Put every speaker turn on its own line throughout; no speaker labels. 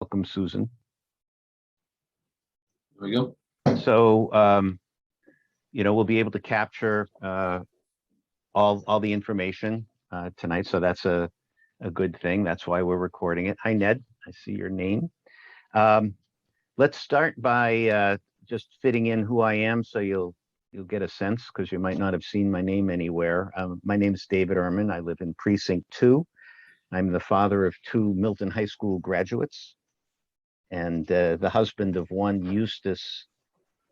Welcome, Susan.
There we go.
So, we'll be able to capture all the information tonight. So that's a good thing. That's why we're recording it. Hi, Ned. I see your name. Let's start by just fitting in who I am, so you'll get a sense, because you might not have seen my name anywhere. My name is David Ehrman. I live in Precinct 2. I'm the father of 2 Milton High School graduates and the husband of one Eustis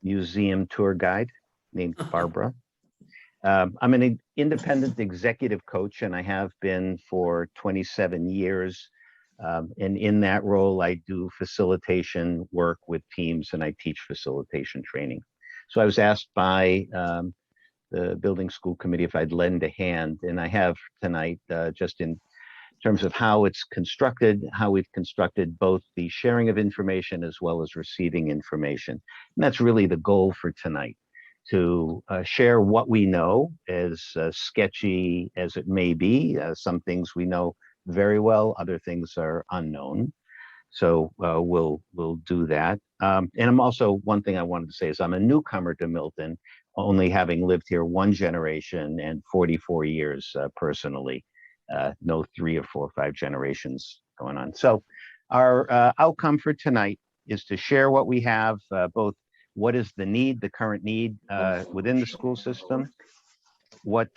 Museum tour guide named Barbara. I'm an independent executive coach, and I have been for 27 years. And in that role, I do facilitation work with teams, and I teach facilitation training. So I was asked by the building school committee if I'd lend a hand, and I have tonight, just in terms of how it's constructed, how we've constructed both the sharing of information as well as receiving information. And that's really the goal for tonight, to share what we know, as sketchy as it may be. Some things we know very well, other things are unknown. So we'll do that. And I'm also, one thing I wanted to say is I'm a newcomer to Milton, only having lived here 1 generation and 44 years personally. No 3 or 4 or 5 generations going on. So our outcome for tonight is to share what we have, both what is the need, the current need within the school system, what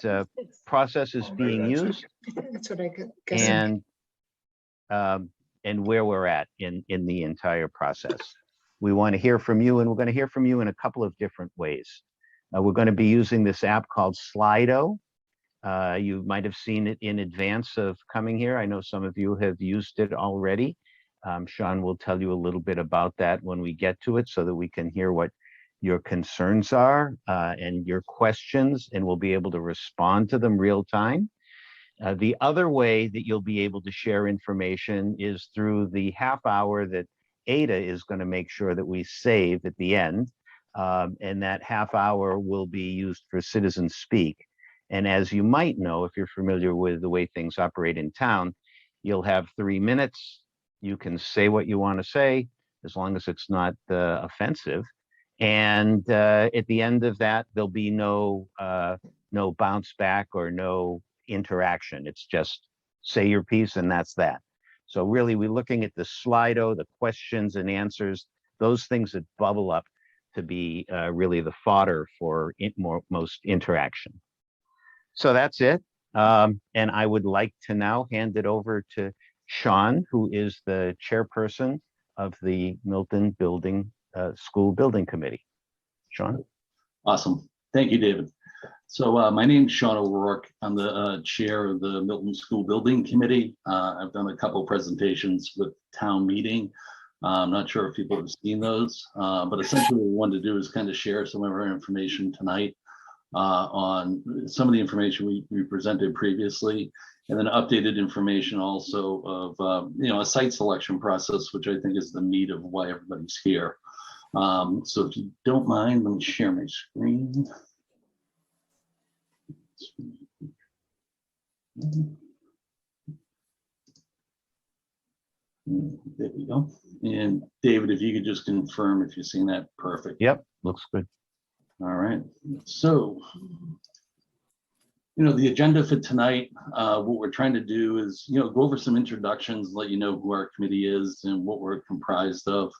process is being used, and where we're at in the entire process. We want to hear from you, and we're going to hear from you in a couple of different ways. We're going to be using this app called Slido. You might have seen it in advance of coming here. I know some of you have used it already. Sean will tell you a little bit about that when we get to it, so that we can hear what your concerns are and your questions, and we'll be able to respond to them real time. The other way that you'll be able to share information is through the half hour that Ada is going to make sure that we save at the end. And that half hour will be used for citizen speak. And as you might know, if you're familiar with the way things operate in town, you'll have 3 minutes. You can say what you want to say, as long as it's not offensive. And at the end of that, there'll be no bounce back or no interaction. It's just say your piece, and that's that. So really, we're looking at the Slido, the questions and answers, those things that bubble up to be really the fodder for most interaction. So that's it. And I would like to now hand it over to Sean, who is the chairperson of the Milton School Building Committee. Sean?
Awesome. Thank you, David. So my name's Sean O'Rourke. I'm the chair of the Milton School Building Committee. I've done a couple presentations with town meeting. I'm not sure if people have seen those, but essentially what we wanted to do is kind of share some of our information tonight on some of the information we presented previously, and then updated information also of a site selection process, which I think is the meat of why everybody's here. So if you don't mind, let me share my screen. There we go. And David, if you could just confirm if you've seen that. Perfect.
Yep, looks good.
All right. So, the agenda for tonight, what we're trying to do is, go over some introductions, let you know who our committee is and what we're comprised of.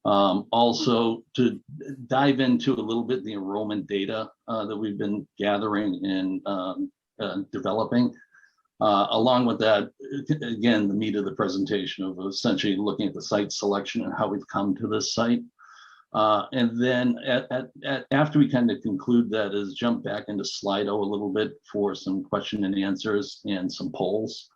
Also, to dive into a little bit the enrollment data that we've been gathering and developing. Along with that, again, the meat of the presentation of essentially looking at the site selection and how we've come to this site. And then after we kind of conclude that, is jump back into Slido a little bit for some question and answers and some polls.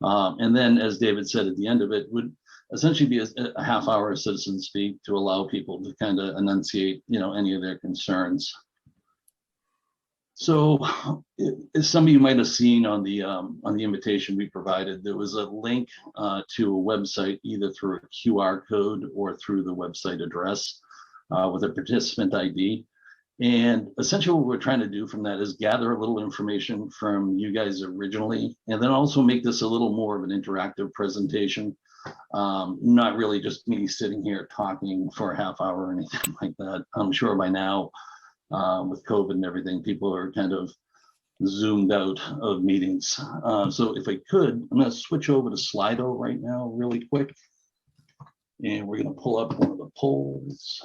And then, as David said, at the end of it would essentially be a half hour of citizen speak to allow people to kind of enunciate, any of their concerns. So, as some of you might have seen on the invitation we provided, there was a link to a website, either through a QR code or through the website address with a participant ID. And essentially what we're trying to do from that is gather a little information from you guys originally, and then also make this a little more of an interactive presentation Not really just me sitting here talking for a half hour or anything like that. I'm sure by now, with COVID and everything, people are kind of zoomed out of meetings. So if I could, I'm going to switch over to Slido right now really quick. And we're going to pull up one of the polls.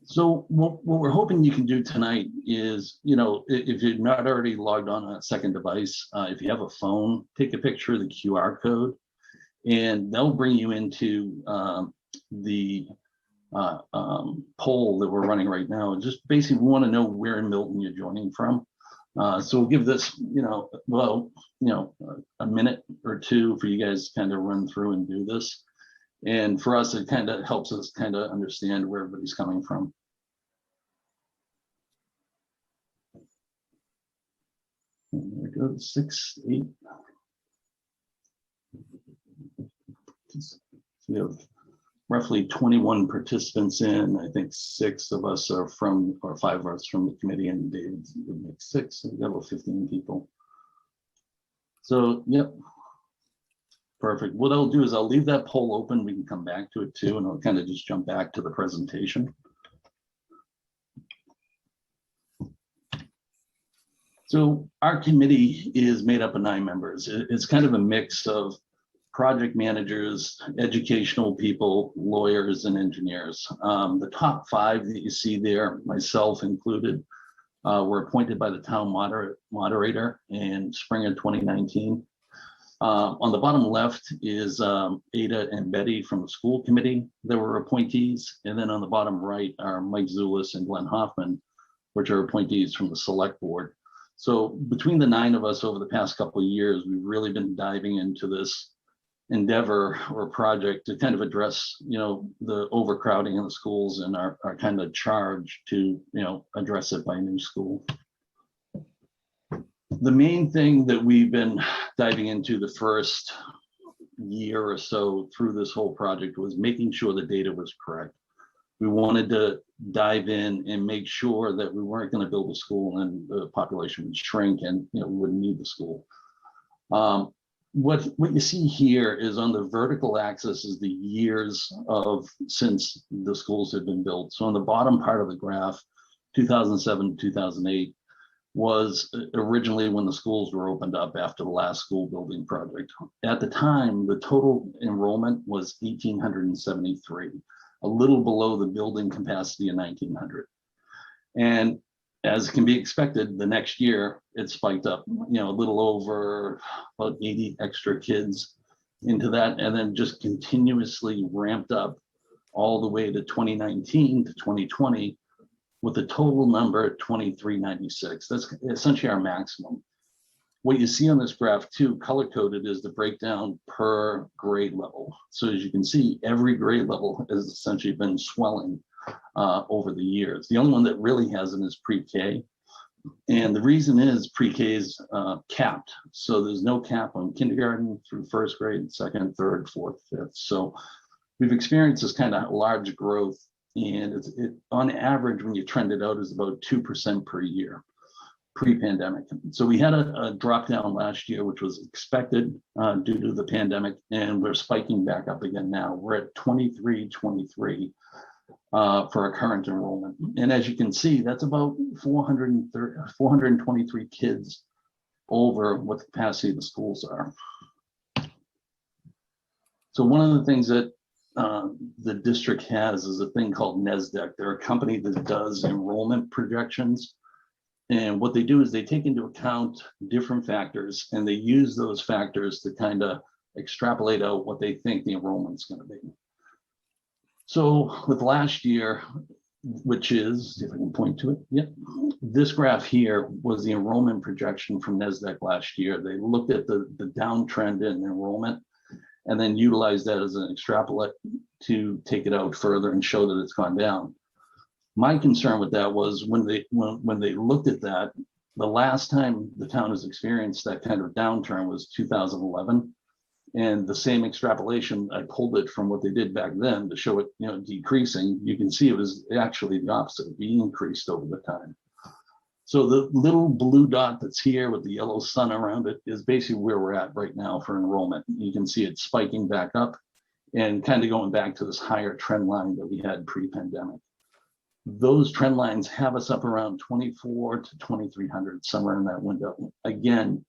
So what we're hoping you can do tonight is, if you're not already logged on a second device, if you have a phone, take a picture of the QR code, and they'll bring you into the poll that we're running right now. And just basically want to know where in Milton you're joining from. So we'll give this, a minute or two for you guys to kind of run through and do this. And for us, it kind of helps us kind of understand where everybody's coming from. And there we go, 6, 8. So we have roughly 21 participants in. I think 6 of us are from, or 5 of us from the committee, and David would make 6. So we have about 15 people. So, yep. Perfect. What I'll do is I'll leave that poll open. We can come back to it too, and I'll kind of just jump back to the presentation. So our committee is made up of 9 members. It's kind of a mix of project managers, educational people, lawyers, and engineers. The top 5 that you see there, myself included, were appointed by the town moderator in spring of 2019. On the bottom left is Ada and Betty from the school committee that were appointees. And then on the bottom right are Mike Zulis and Glenn Hoffman, which are appointees from the select board. So between the 9 of us over the past couple of years, we've really been diving into this endeavor or project to kind of address, the overcrowding in the schools and our kind of charge to, address it by new school. The main thing that we've been diving into the first year or so through this whole project was making sure the data was correct. We wanted to dive in and make sure that we weren't going to build a school and the population would shrink and we wouldn't need the school. What you see here is on the vertical axis is the years since the schools have been built. So on the bottom part of the graph, 2007 to 2008 was originally when the schools were opened up after the last school building project. At the time, the total enrollment was 1,873, a little below the building capacity of 1,900. And as can be expected, the next year it spiked up, a little over about 80 extra kids into that, and then just continuously ramped up all the way to 2019 to 2020 with a total number at 2,396. That's essentially our maximum. What you see on this graph too, color-coded, is the breakdown per grade level. So as you can see, every grade level has essentially been swelling over the years. The only one that really hasn't is pre-K. And the reason is pre-K is capped. So there's no cap on kindergarten through 1st grade, 2nd, 3rd, 4th, 5th. So we've experienced this kind of large growth, and it on average, when you trend it out, is about 2% per year pre-pandemic. So we had a drop down last year, which was expected due to the pandemic, and we're spiking back up again now. We're at 23 for our current enrollment. And as you can see, that's about 423 kids over what the capacity of the schools are. So one of the things that the district has is a thing called NESDEC. They're a company that does enrollment projections. And what they do is they take into account different factors, and they use those factors to kind of extrapolate out what they think the enrollment's going to be. So with last year, which is, if I can point to it, yep, this graph here was the enrollment projection from NESDEC last year. They looked at the downtrend in enrollment and then utilized that as an extrapolate to take it out further and show that it's gone down. My concern with that was when they looked at that, the last time the town has experienced that kind of downturn was 2011. And the same extrapolation, I pulled it from what they did back then to show it, decreasing. You can see it was actually the opposite. We increased over the time. So the little blue dot that's here with the yellow sun around it is basically where we're at right now for enrollment. You can see it spiking back up and kind of going back to this higher trend line that we had pre-pandemic. Those trend lines have us up around 24 to 2,300, somewhere in that window. Again,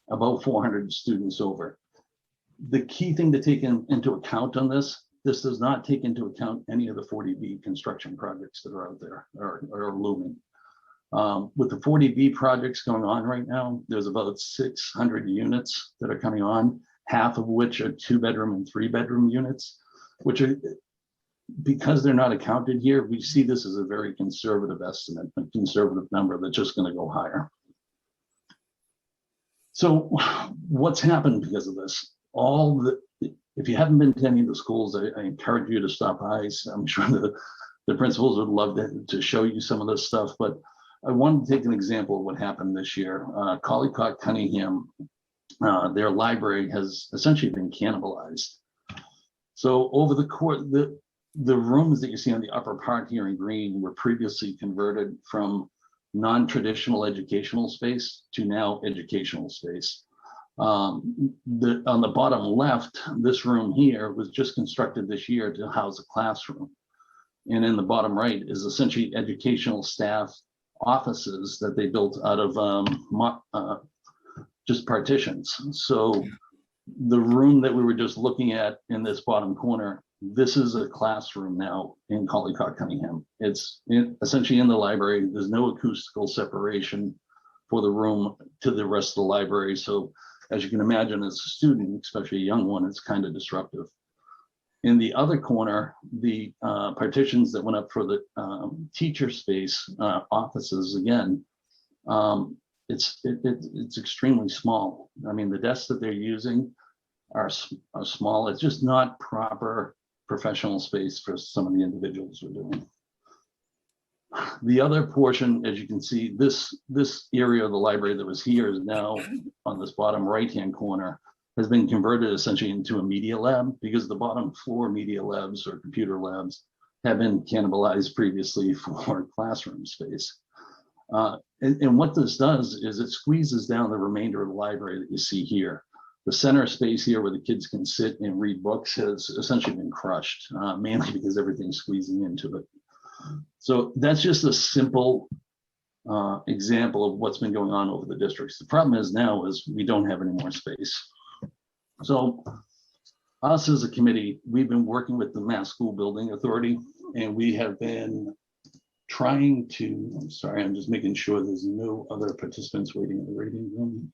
about 400 students over. The key thing to take into account on this does not take into account any of the 40B construction projects that are out there or looming. With the 40B projects going on right now, there's about 600 units that are coming on, half of which are 2-bedroom and 3-bedroom units, which are, because they're not accounted here, we see this as a very conservative estimate, a conservative number that's just going to go higher. So what's happened because of this? If you haven't been to any of the schools, I encourage you to stop by. I'm sure the principals would love to show you some of this stuff, but I wanted to take an example of what happened this year. Collycock Cunningham, their library has essentially been cannibalized. So over the course, the rooms that you see on the upper part here in green were previously converted from non-traditional educational space to now educational space. On the bottom left, this room here was just constructed this year to house a classroom. And in the bottom right is essentially educational staff offices that they built out of just partitions. So the room that we were just looking at in this bottom corner, this is a classroom now in Collycock Cunningham. It's essentially in the library. There's no acoustical separation for the room to the rest of the library. So as you can imagine, as a student, especially a young one, it's kind of disruptive. In the other corner, the partitions that went up for the teacher space offices, again, it's extremely small. I mean, the desks that they're using are small. It's just not proper professional space for some of the individuals we're doing. The other portion, as you can see, this area of the library that was here is now on this bottom right-hand corner has been converted essentially into a media lab, because the bottom floor media labs or computer labs have been cannibalized previously for classroom space. And what this does is it squeezes down the remainder of the library that you see here. The center space here where the kids can sit and read books has essentially been crushed, mainly because everything's squeezing into it. So that's just a simple example of what's been going on over the districts. The problem is now is we don't have any more space. So us as a committee, we've been working with the Mass School Building Authority, and we have been trying to, I'm sorry, I'm just making sure there's no other participants waiting in the waiting room.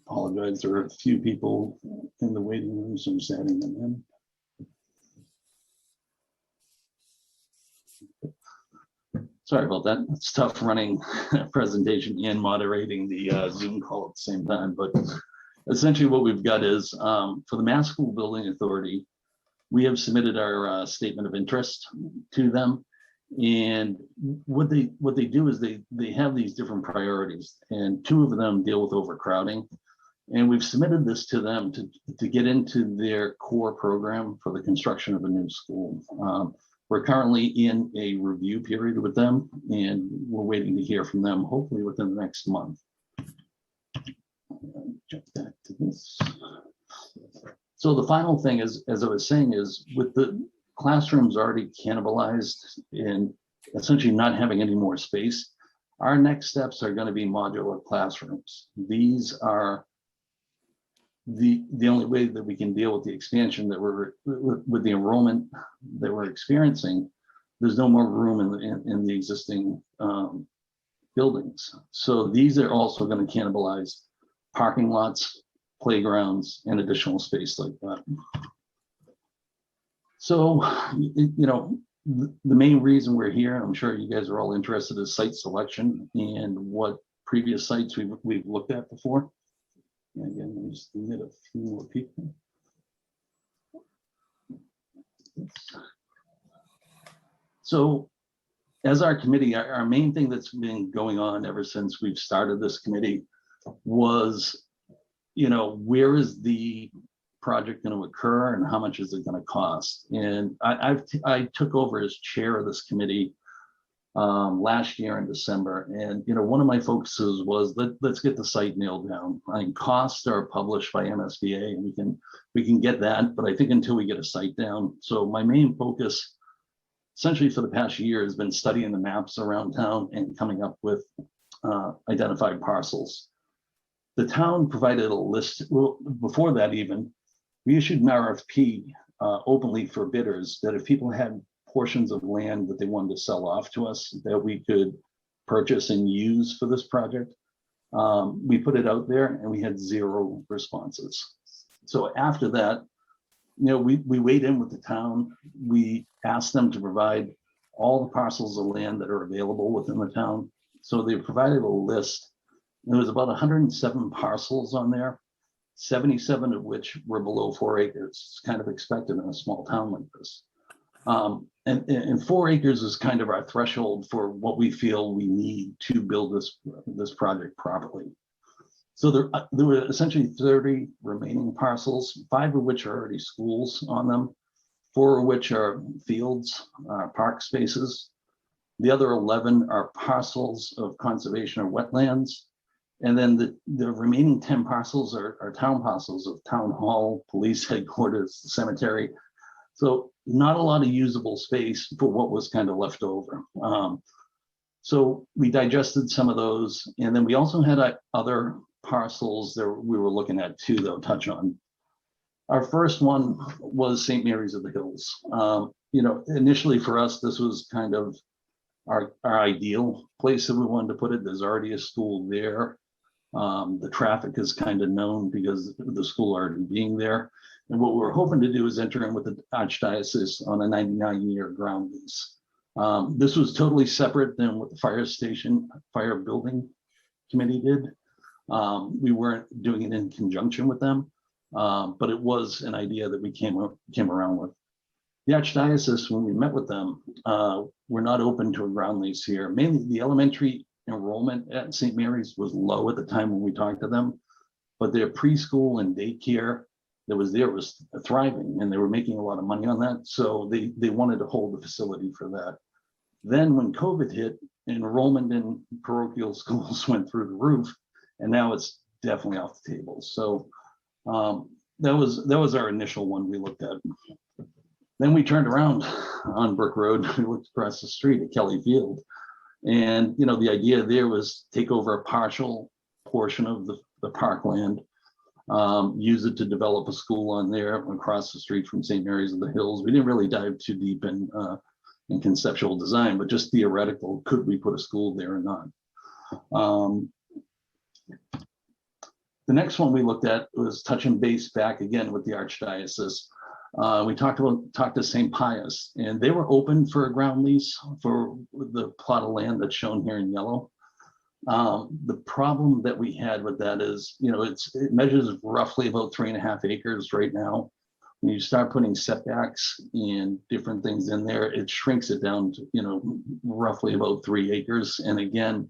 Apologize, there are a few people in the waiting room, so I'm just adding them in. Sorry about that. It's tough running a presentation and moderating the Zoom call at the same time. But essentially what we've got is for the Mass School Building Authority, we have submitted our statement of interest to them. And what they do is they have these different priorities, and 2 of them deal with overcrowding. And we've submitted this to them to get into their core program for the construction of a new school. We're currently in a review period with them, and we're waiting to hear from them, hopefully within the next month. Jump back to this. So the final thing is, as I was saying, is with the classrooms already cannibalized and essentially not having any more space, our next steps are going to be modular classrooms. These are the only way that we can deal with the expansion that we're with the enrollment that we're experiencing. There's no more room in the existing buildings. So these are also going to cannibalize parking lots, playgrounds, and additional space like that. So, you know, the main reason we're here, I'm sure you guys are all interested, is site selection and what previous sites we've looked at before. And again, let me just admit a few more people. So as our committee, our main thing that's been going on ever since we've started this committee was, you know, where is the project going to occur and how much is it going to cost? And I took over as chair of this committee last year in December. And, one of my focuses was let's get the site nailed down. Costs are published by MSBA and we can get that, but I think until we get a site down. So my main focus essentially for the past year has been studying the maps around town and coming up with identified parcels. The town provided a list. Well, before that even, we issued an RFP openly for bidders that if people had portions of land that they wanted to sell off to us that we could purchase and use for this project. We put it out there and we had 0 responses. So after that, we weighed in with the town. We asked them to provide all the parcels of land that are available within the town. So they provided a list. There was about 107 parcels on there, 77 of which were below 4 acres. It's kind of expected in a small town like this. And 4 acres is kind of our threshold for what we feel we need to build this project properly. So there were essentially 30 remaining parcels, 5 of which are already schools on them, 4 of which are fields, park spaces. The other 11 are parcels of conservation or wetlands. And then the remaining 10 parcels are town parcels of town hall, police headquarters, cemetery. So not a lot of usable space for what was kind of left over. So we digested some of those. And then we also had other parcels that we were looking at too, that I'll touch on. Our first one was St. Mary's of the Hills. Initially for us, this was kind of our ideal place that we wanted to put it. There's already a school there. The traffic is kind of known because the school already being there. And what we're hoping to do is enter in with the Archdiocese on a 99-year ground lease. This was totally separate than what the fire building committee did. We weren't doing it in conjunction with them, but it was an idea that we came around with. The Archdiocese, when we met with them, were not open to a ground lease here. Mainly the elementary enrollment at St. Mary's was low at the time when we talked to them, but their preschool and daycare that was there was thriving and they were making a lot of money on that. So they wanted to hold the facility for that. Then when COVID hit, enrollment in parochial schools went through the roof, and now it's definitely off the table. So that was our initial one we looked at. Then we turned around on Brook Road. We looked across the street at Kelly Field. And, the idea there was take over a partial portion of the parkland, use it to develop a school on there across the street from St. Mary's of the Hills. We didn't really dive too deep in conceptual design, but just theoretical, could we put a school there or not? The next one we looked at was touching base back again with the Archdiocese. We talked to St. Pius, and they were open for a ground lease for the plot of land that's shown here in yellow. The problem that we had with that is, it measures roughly about 3.5 acres right now. When you start putting setbacks and different things in there, it shrinks it down to, roughly about 3 acres. And again,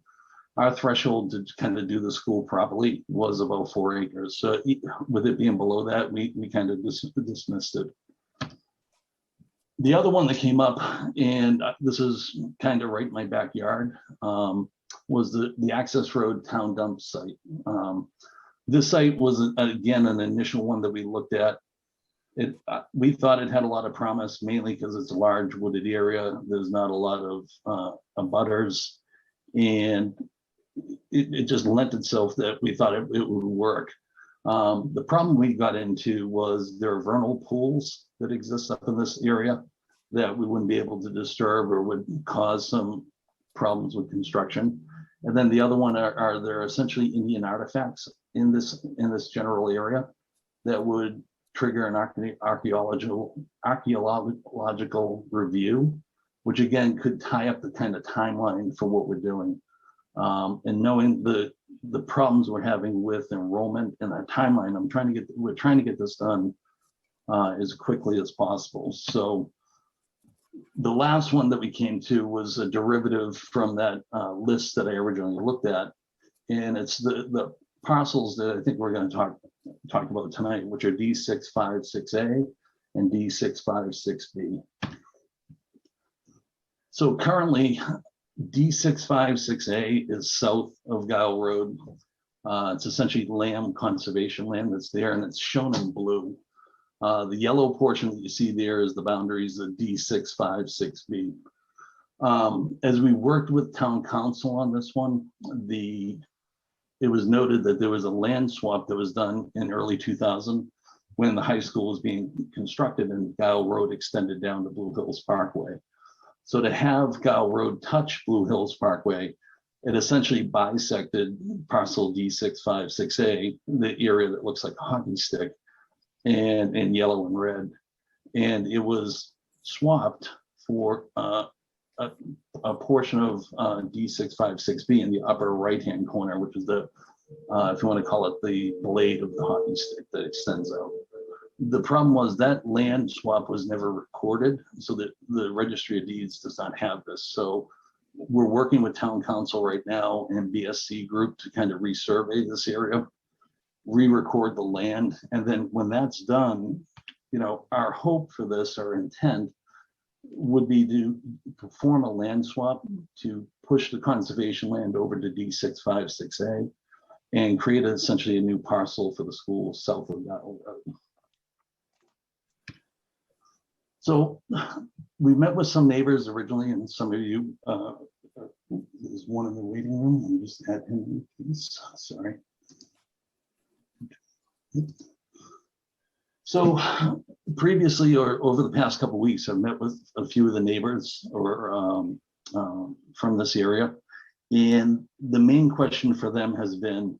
our threshold to kind of do the school properly was about 4 acres. So with it being below that, we kind of dismissed it. The other one that came up, and this is kind of right in my backyard, was the access road town dump site. This site was, again, an initial one that we looked at. We thought it had a lot of promise, mainly because it's a large wooded area. There's not a lot of abutters, and it just lent itself that we thought it would work. The problem we got into was there are vernal pools that exist up in this area that we wouldn't be able to disturb or would cause some problems with construction. And then the other one are there essentially Indian artifacts in this general area that would trigger an archaeological review, which again could tie up the kind of timeline for what we're doing. And knowing the problems we're having with enrollment and our timeline, we're trying to get this done as quickly as possible. So the last one that we came to was a derivative from that list that I originally looked at, and it's the parcels that I think we're going to talk about tonight, which are D656A and D656B. So currently, D656A is south of Guile Road. It's essentially lamb conservation land that's there, and it's shown in blue. The yellow portion that you see there is the boundaries of D656B. As we worked with town council on this one, it was noted that there was a land swap that was done in early 2000 when the high school was being constructed and Guile Road extended down to Blue Hills Parkway. So to have Guile Road touch Blue Hills Parkway, it essentially bisected parcel D656A, the area that looks like a hockey stick, and in yellow and red. And it was swapped for a portion of D656B in the upper right-hand corner, which is the, if you want to call it, the blade of the hockey stick that extends out. The problem was that land swap was never recorded, so that the Registry of Deeds does not have this. So we're working with town council right now and BSC group to kind of resurvey this area, re-record the land. And then when that's done, you know, our hope for this, our intent would be to perform a land swap to push the conservation land over to D656A and create essentially a new parcel for the school south of Guile Road. So we met with some neighbors originally, and some of you, there's one in the waiting room. Let me just add him, please. Sorry. So previously, or over the past couple of weeks, I've met with a few of the neighbors or from this area. And the main question for them has been,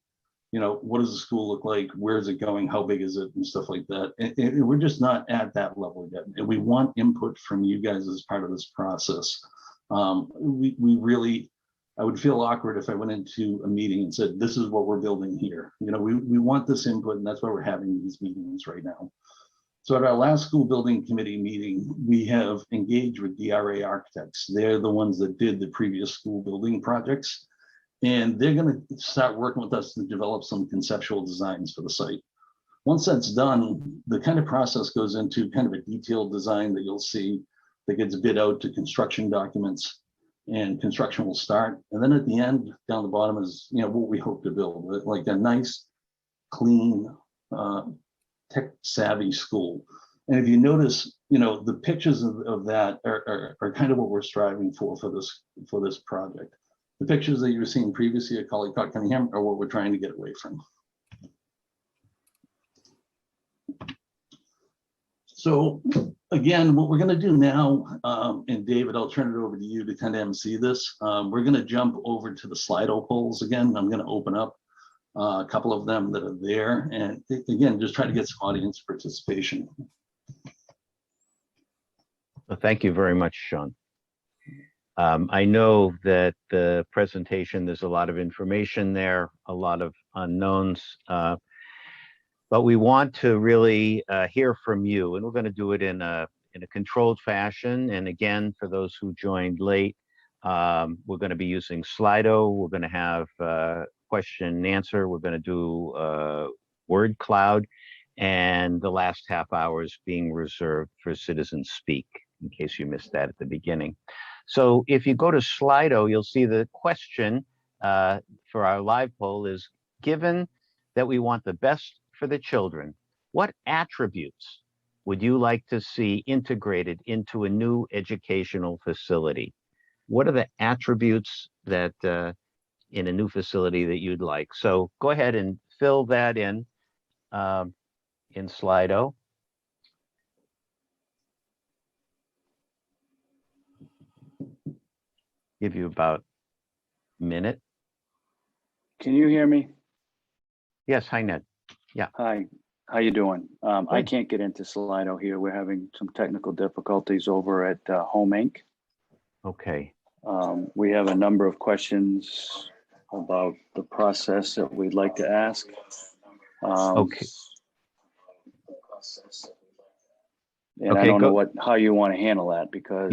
you know, what does the school look like? Where is it going? How big is it? And stuff like that. And we're just not at that level yet. And we want input from you guys as part of this process. We really, I would feel awkward if I went into a meeting and said, this is what we're building here. You know, we want this input, and that's why we're having these meetings right now. So at our last school building committee meeting, we have engaged with DRA architects. They're the ones that did the previous school building projects. And they're going to start working with us to develop some conceptual designs for the site. Once that's done, the kind of process goes into kind of a detailed design that you'll see that gets bid out to construction documents, and construction will start. And then at the end, down the bottom is, you know, what we hope to build, like a nice, clean, tech savvy school. And if you notice, you know, the pictures of that are kind of what we're striving for this project. The pictures that you were seeing previously at Collecott Cunningham are what we're trying to get away from. So again, what we're going to do now, and David, I'll turn it over to you to kind of MC this. We're going to jump over to the Slido polls again. I'm going to open up a couple of them that are there, and again, just try to get some audience participation.
Well, thank you very much, Sean. I know that the presentation, there's a lot of information there, a lot of unknowns, but we want to really hear from you, and we're going to do it in a controlled fashion. And again, for those who joined late, we're going to be using Slido. We're going to have question and answer. We're going to do word cloud, and the last half hour is being reserved for citizen speak, in case you missed that at the beginning. So if you go to Slido, you'll see the question for our live poll is, given that we want the best for the children, what attributes would you like to see integrated into a new educational facility? What are the attributes that in a new facility that you'd like? So go ahead and fill that in Slido. Give you about a minute.
Can you hear me?
Yes, hi, Ned. Yeah.
Hi, how you doing? I can't get into Slido here. We're having some technical difficulties over at Home Inc.
Okay.
We have a number of questions about the process that we'd like to ask.
Okay.
And I don't know how you want to handle that, because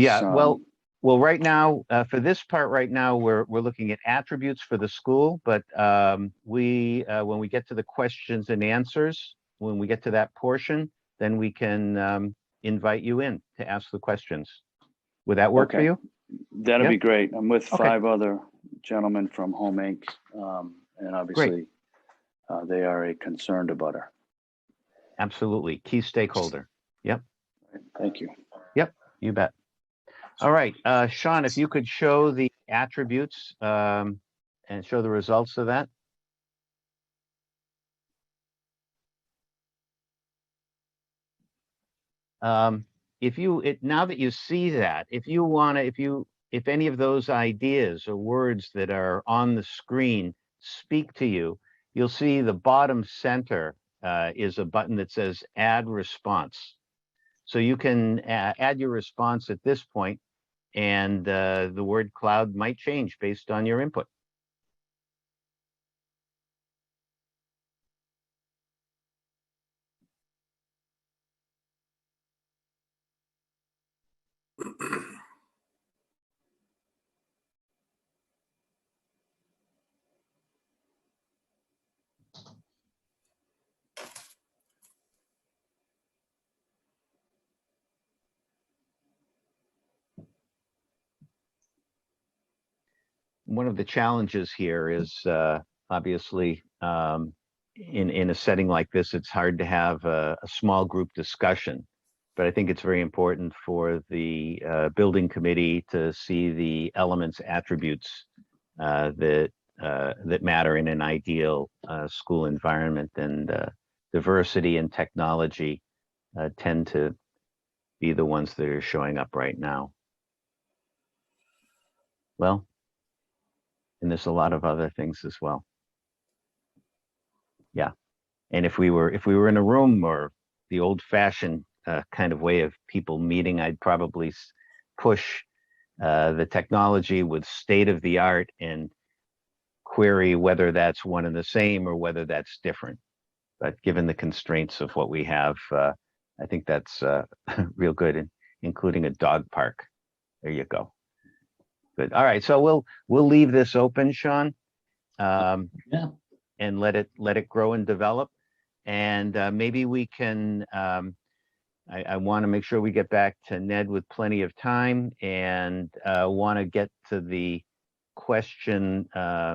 well, right now, for this part right now, we're looking at attributes for the school, but when we get to the questions and answers, when we get to that portion, then we can invite you in to ask the questions. Would that work for you?
That'd
Yep.
be great. I'm with
Okay.
5 other gentlemen from Home Inc. And obviously they are a concerned abutter.
Absolutely. Key stakeholder. Yep.
Thank you.
Yep. You bet. All right. Sean, if you could show the attributes and show the results of that. Now that you see that, if you want to, if any of those ideas or words that are on the screen speak to you, you'll see the bottom center is a button that says add response. So you can add your response at this point, and the word cloud might change based on your input. One of the challenges here is obviously in a setting like this, it's hard to have a small group discussion. But I think it's very important for the building committee to see the elements, attributes that matter in an ideal school environment, and diversity and technology tend to be the ones that are showing up right now. Well, and there's a lot of other things as well. Yeah, and if we were in a room, or the old-fashioned kind of way of people meeting, I'd probably push the technology with state of the art and query whether that's one and the same or whether that's different. But given the constraints of what we have, I think that's real good, including a dog park. There you go. Good. All right, so we'll leave this open, Sean,
Yeah.
and let it grow and develop, and maybe we can. I want to make sure we get back to Ned with plenty of time, and want to get to the questions and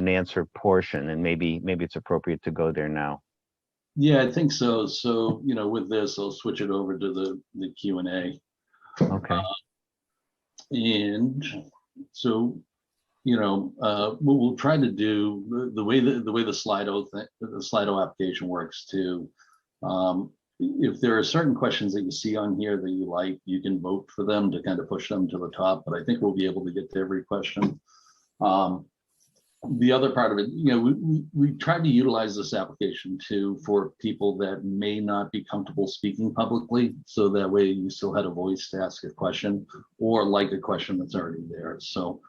answer portion, and maybe it's appropriate to go there now.
Yeah, I think so. So, with this, I'll switch it over to the Q&A.
Okay.
And so, what we'll try to do, the way the Slido application works too. If there are certain questions that you see on here that you like, you can vote for them to kind of push them to the top. But I think we'll be able to get to every question. The other part of it, we tried to utilize this application too for people that may not be comfortable speaking publicly, so that way you still had a voice to ask a question or like a question that's already there. So,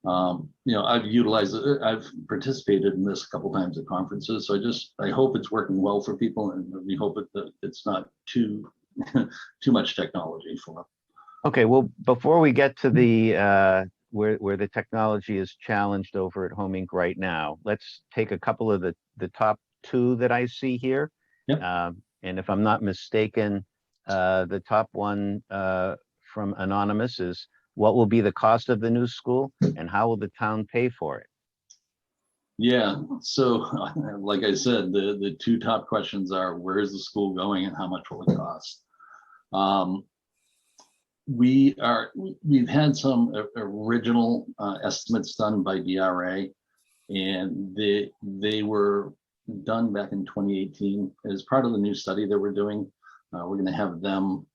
I've utilized it. I've participated in this a couple times at conferences. So I hope it's working well for people, and we hope that it's not too much technology for them.
Okay. Well, before we get to the where the technology is challenged over at Home Inc. right now, let's take a couple of the top 2 that I see here.
Yep.
And if I'm not mistaken, the top one from Anonymous is, what will be the cost of the new school, and how will the town pay for it?
Yeah, so like I said, the 2 top questions are, where is the school going and how much will it cost? We've had some original estimates done by DRA, and they were done back in 2018 as part of the new study that we're doing. We're going to have them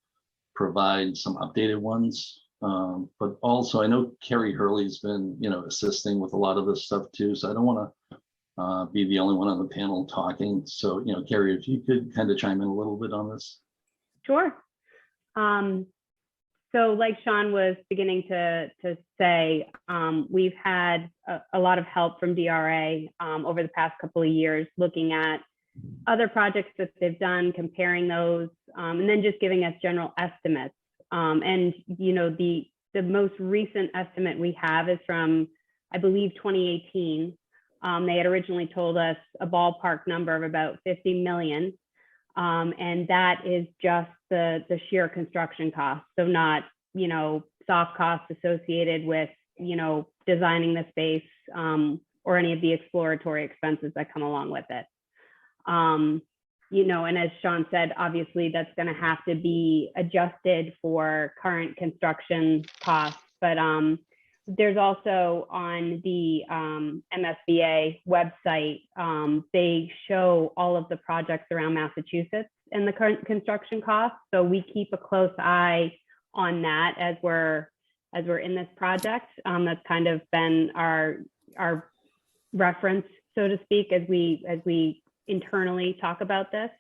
provide some updated ones, but also I know Carrie Hurley's been assisting with a lot of this stuff too, so I don't want to be the only one on the panel talking. So Carrie, if you could kind of chime in a little bit on this.
Sure. So like Sean was beginning to say, we've had a lot of help from DRA over the past couple of years, looking at other projects that they've done, comparing those, and then just giving us general estimates. And the most recent estimate we have is from, I believe, 2018. They had originally told us a ballpark number of about 50 million. And that is just the sheer construction cost. So not, soft costs associated with, designing the space, or any of the exploratory expenses that come along with it. And as Sean said, obviously that's going to have to be adjusted for current construction costs. But there's also on the MSBA website, they show all of the projects around Massachusetts and the current construction costs. So we keep a close eye on that as we're in this project. That's kind of been our reference, so to speak, as we internally talk about this.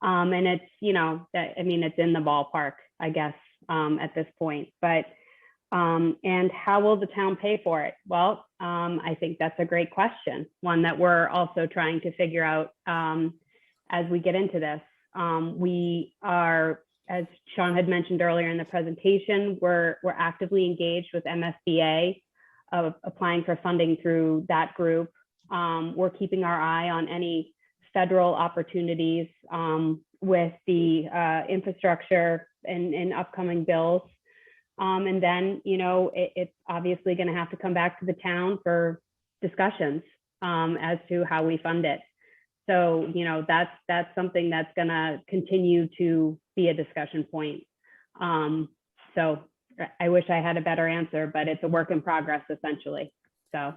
And it's, it's in the ballpark, I guess, at this point. But and how will the town pay for it? Well, I think that's a great question, one that we're also trying to figure out as we get into this. We are, as Sean had mentioned earlier in the presentation, we're actively engaged with MSBA of applying for funding through that group. We're keeping our eye on any federal opportunities with the infrastructure and upcoming bills. And then, it's obviously going to have to come back to the town for discussions as to how we fund it. So, that's something that's going to continue to be a discussion point. So I wish I had a better answer, but it's a work in progress, essentially. So.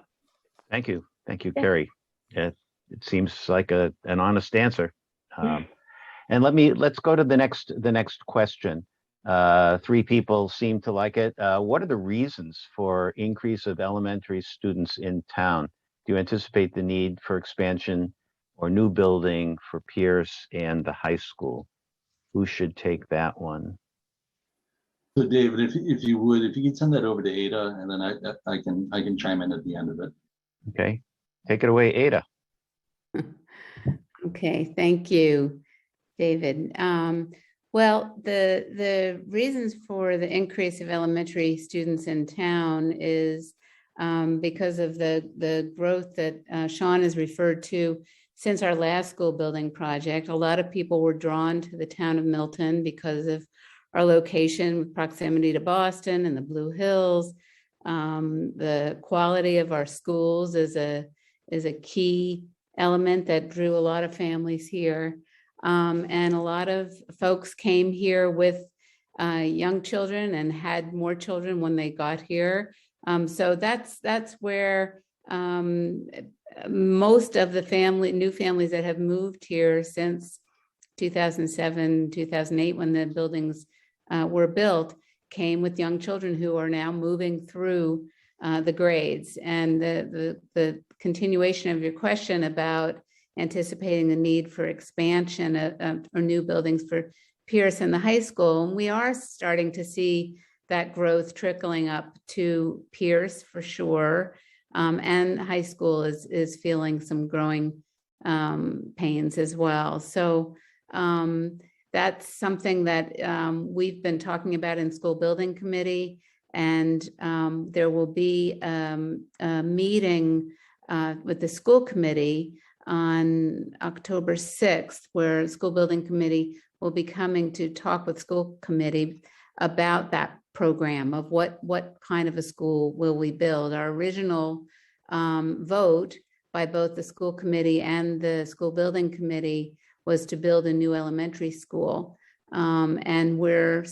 Thank you. Thank you,
Yeah.
Carrie. It seems like an honest answer. And let's go to the next question. 3 people seem to like it. What are the reasons for increase of elementary students in town? Do you anticipate the need for expansion or new building for Pierce and the high school? Who should take that one?
So David, if you could send that over to Ada, and then I can chime in at the end of it.
Okay, take it away, Ada.
Okay, thank you, David. Well, the reasons for the increase of elementary students in town is because of the growth that Sean has referred to since our last school building project. A lot of people were drawn to the town of Milton because of our location with proximity to Boston and the Blue Hills. The quality of our schools is a key element that drew a lot of families here. And a lot of folks came here with young children and had more children when they got here. So that's where most of the new families that have moved here since 2007, 2008, when the buildings were built, came with young children who are now moving through the grades. And the continuation of your question about anticipating the need for expansion or new buildings for Pierce and the high school, and we are starting to see that growth trickling up to Pierce for sure, and high school is feeling some growing pains as well. So that's something that we've been talking about in school building committee, and there will be a meeting with the school committee on October 6th, where school building committee will be coming to talk with school committee about that program of what kind of a school will we build. Our original vote by both the school committee and the school building committee was to build a new elementary school. And we're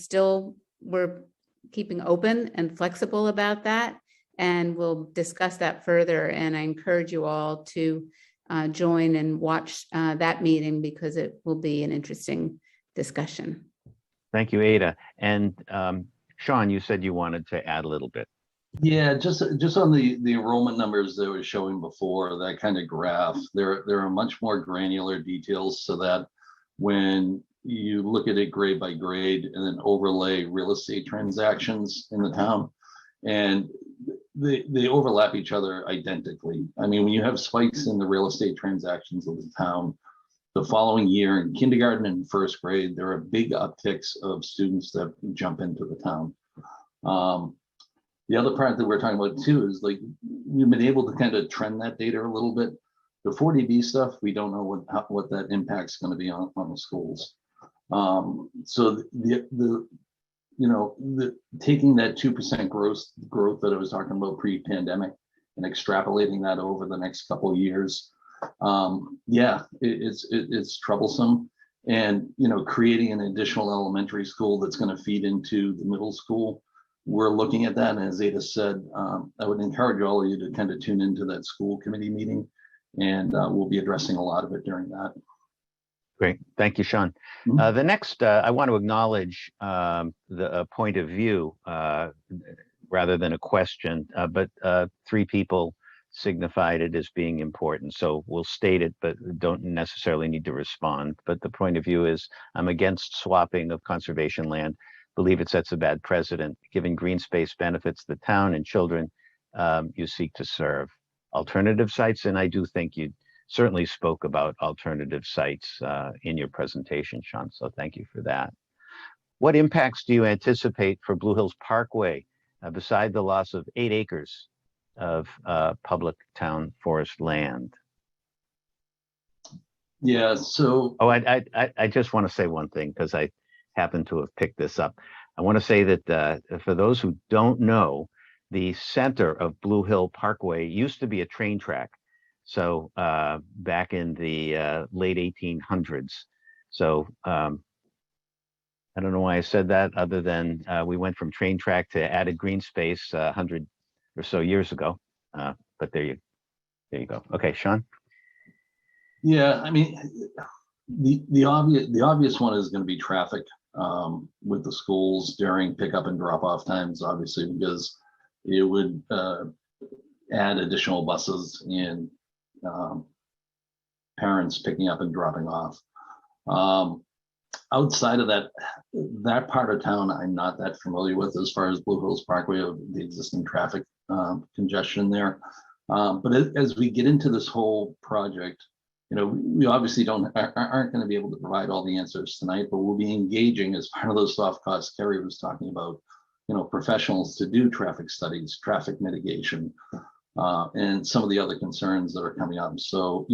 keeping open and flexible about that. And we'll discuss that further. And I encourage you all to join and watch that meeting, because it will be an interesting discussion.
Thank you, Ada. And Sean, you said you wanted to add a little bit.
Yeah, just on the enrollment numbers that was showing before, that kind of graph, there are much more granular details, so that when you look at it grade by grade and then overlay real estate transactions in the town, and they overlap each other identically. I mean, when you have spikes in the real estate transactions of the town, the following year in kindergarten and first grade, there are big upticks of students that jump into the town. The other part that we're talking about too is, like, we've been able to kind of trend that data a little bit. The 40B stuff, we don't know what that impact's going to be on the schools. So the taking that 2% growth that I was talking about pre-pandemic and extrapolating that over the next couple of years, it's troublesome. And creating an additional elementary school that's going to feed into the middle school, we're looking at that. And as Ada said, I would encourage all of you to kind of tune into that school committee meeting, and we'll be addressing a lot of it during that.
Great. Thank you, Sean.
Mhm.
The next, I want to acknowledge the point of view rather than a question, but 3 people signified it as being important. So we'll state it, but don't necessarily need to respond. But the point of view is I'm against swapping of conservation land. Believe it sets a bad precedent, giving green space benefits the town and children you seek to serve. Alternative sites, and I do think you certainly spoke about alternative sites in your presentation, Sean, so thank you for that. What impacts do you anticipate for Blue Hills Parkway beside the loss of 8 acres of public town forest land?
Yeah, so
Oh, I just want to say one thing because I happen to have picked this up. I want to say that for those who don't know, the center of Blue Hill Parkway used to be a train track. So back in the late 1800s. So I don't know why I said that other than we went from train track to added green space 100 or so years ago. But there you go. Okay, Sean.
yeah, I mean, the obvious one is going to be traffic with the schools during pickup and drop off times, obviously, because it would add additional buses and parents picking up and dropping off. Outside of that part of town, I'm not that familiar with as far as Blue Hills Parkway, the existing traffic congestion there. But as we get into this whole project, we obviously aren't going to be able to provide all the answers tonight, but we'll be engaging as part of those soft costs Kerry was talking about, professionals to do traffic studies, traffic mitigation, and some of the other concerns that are coming up. So,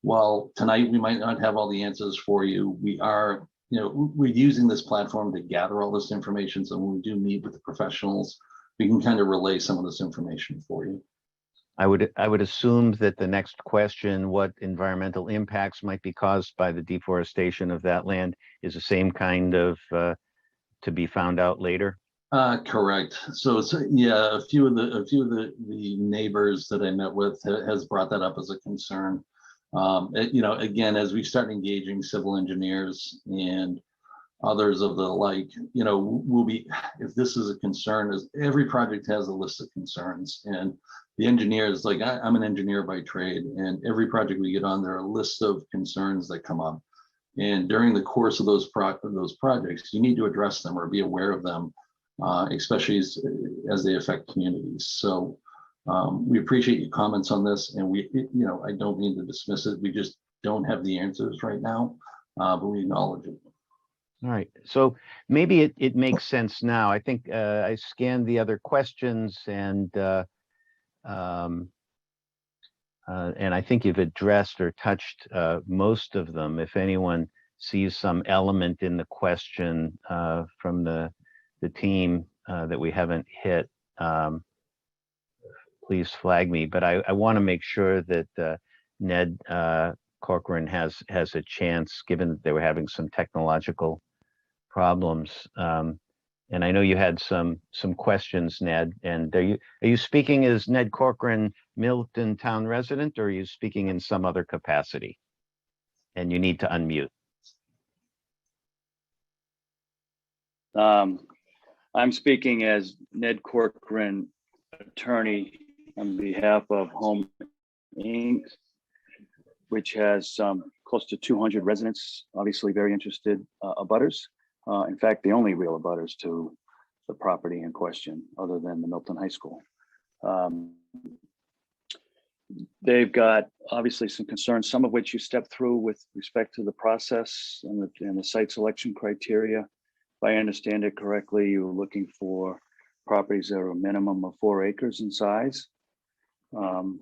while tonight we might not have all the answers for you, we're using this platform to gather all this information. So when we do meet with the professionals, we can kind of relay some of this information for you.
I would assume that the next question, what environmental impacts might be caused by the deforestation of that land, is the same kind of to be found out later.
Correct. So yeah, a few of the neighbors that I met with has brought that up as a concern. Again, as we start engaging civil engineers and others of the like, we'll be, if this is a concern, is every project has a list of concerns, and the engineers, like I'm an engineer by trade, and every project we get on, there are a list of concerns that come up. And during the course of those projects, you need to address them or be aware of them, especially as they affect communities. So we appreciate your comments on this, and I don't mean to dismiss it. We just don't have the answers right now, but we acknowledge it.
All right, so maybe it makes sense now. I think I scanned the other questions, and I think you've addressed or touched most of them. If anyone sees some element in the question from the team that we haven't hit, please flag me. But I want to make sure that Ned Corcoran has a chance, given that they were having some technological problems. And I know you had some questions, Ned. And are you speaking as Ned Corcoran, Milton town resident, or are you speaking in some other capacity? And you need to unmute.
I'm speaking as Ned Corcoran, attorney on behalf of Home Inc., which has close to 200 residents, obviously very interested abutters. In fact, the only real abutters to the property in question, other than the Milton High School. They've got obviously some concerns, some of which you stepped through with respect to the process and the site selection criteria. If I understand it correctly, you're looking for properties that are a minimum of 4 acres in size, and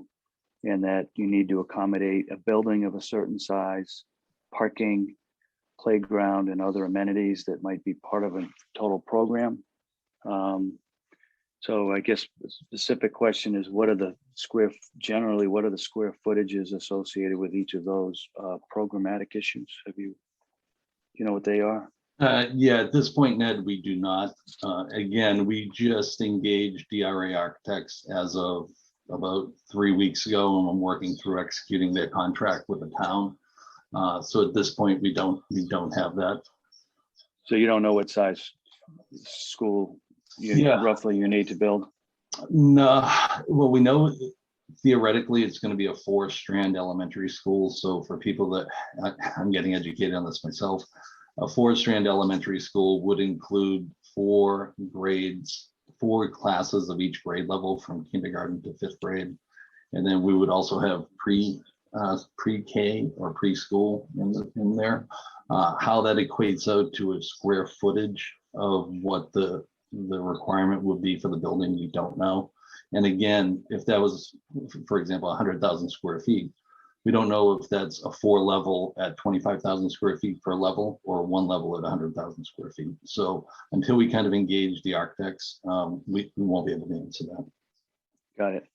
that you need to accommodate a building of a certain size, parking, playground and other amenities that might be part of a total program. So I guess the specific question is, generally, what are the square footages associated with each of those programmatic issues? You know what they are?
Yeah, at this point, Ned, we do not. Again, we just engaged DRA architects as of about 3 weeks ago, and I'm working through executing their contract with the town. So at this point, we don't have that.
So you don't know what size school roughly you need to build?
No, well, we know theoretically it's going to be a 4-strand elementary school. So for people that I'm getting educated on this myself, a 4-strand elementary school would include 4 grades, 4 classes of each grade level from kindergarten to 5th grade. And then we would also have pre-K or preschool in there. How that equates out to a square footage of what the requirement would be for the building, we don't know. And again, if that was, for example, 100,000 square feet, we don't know if that's a 4 level at 25,000 square feet per level or 1 level at 100,000 square feet. So until we kind of engage the architects, we won't be able to answer that.
Got it.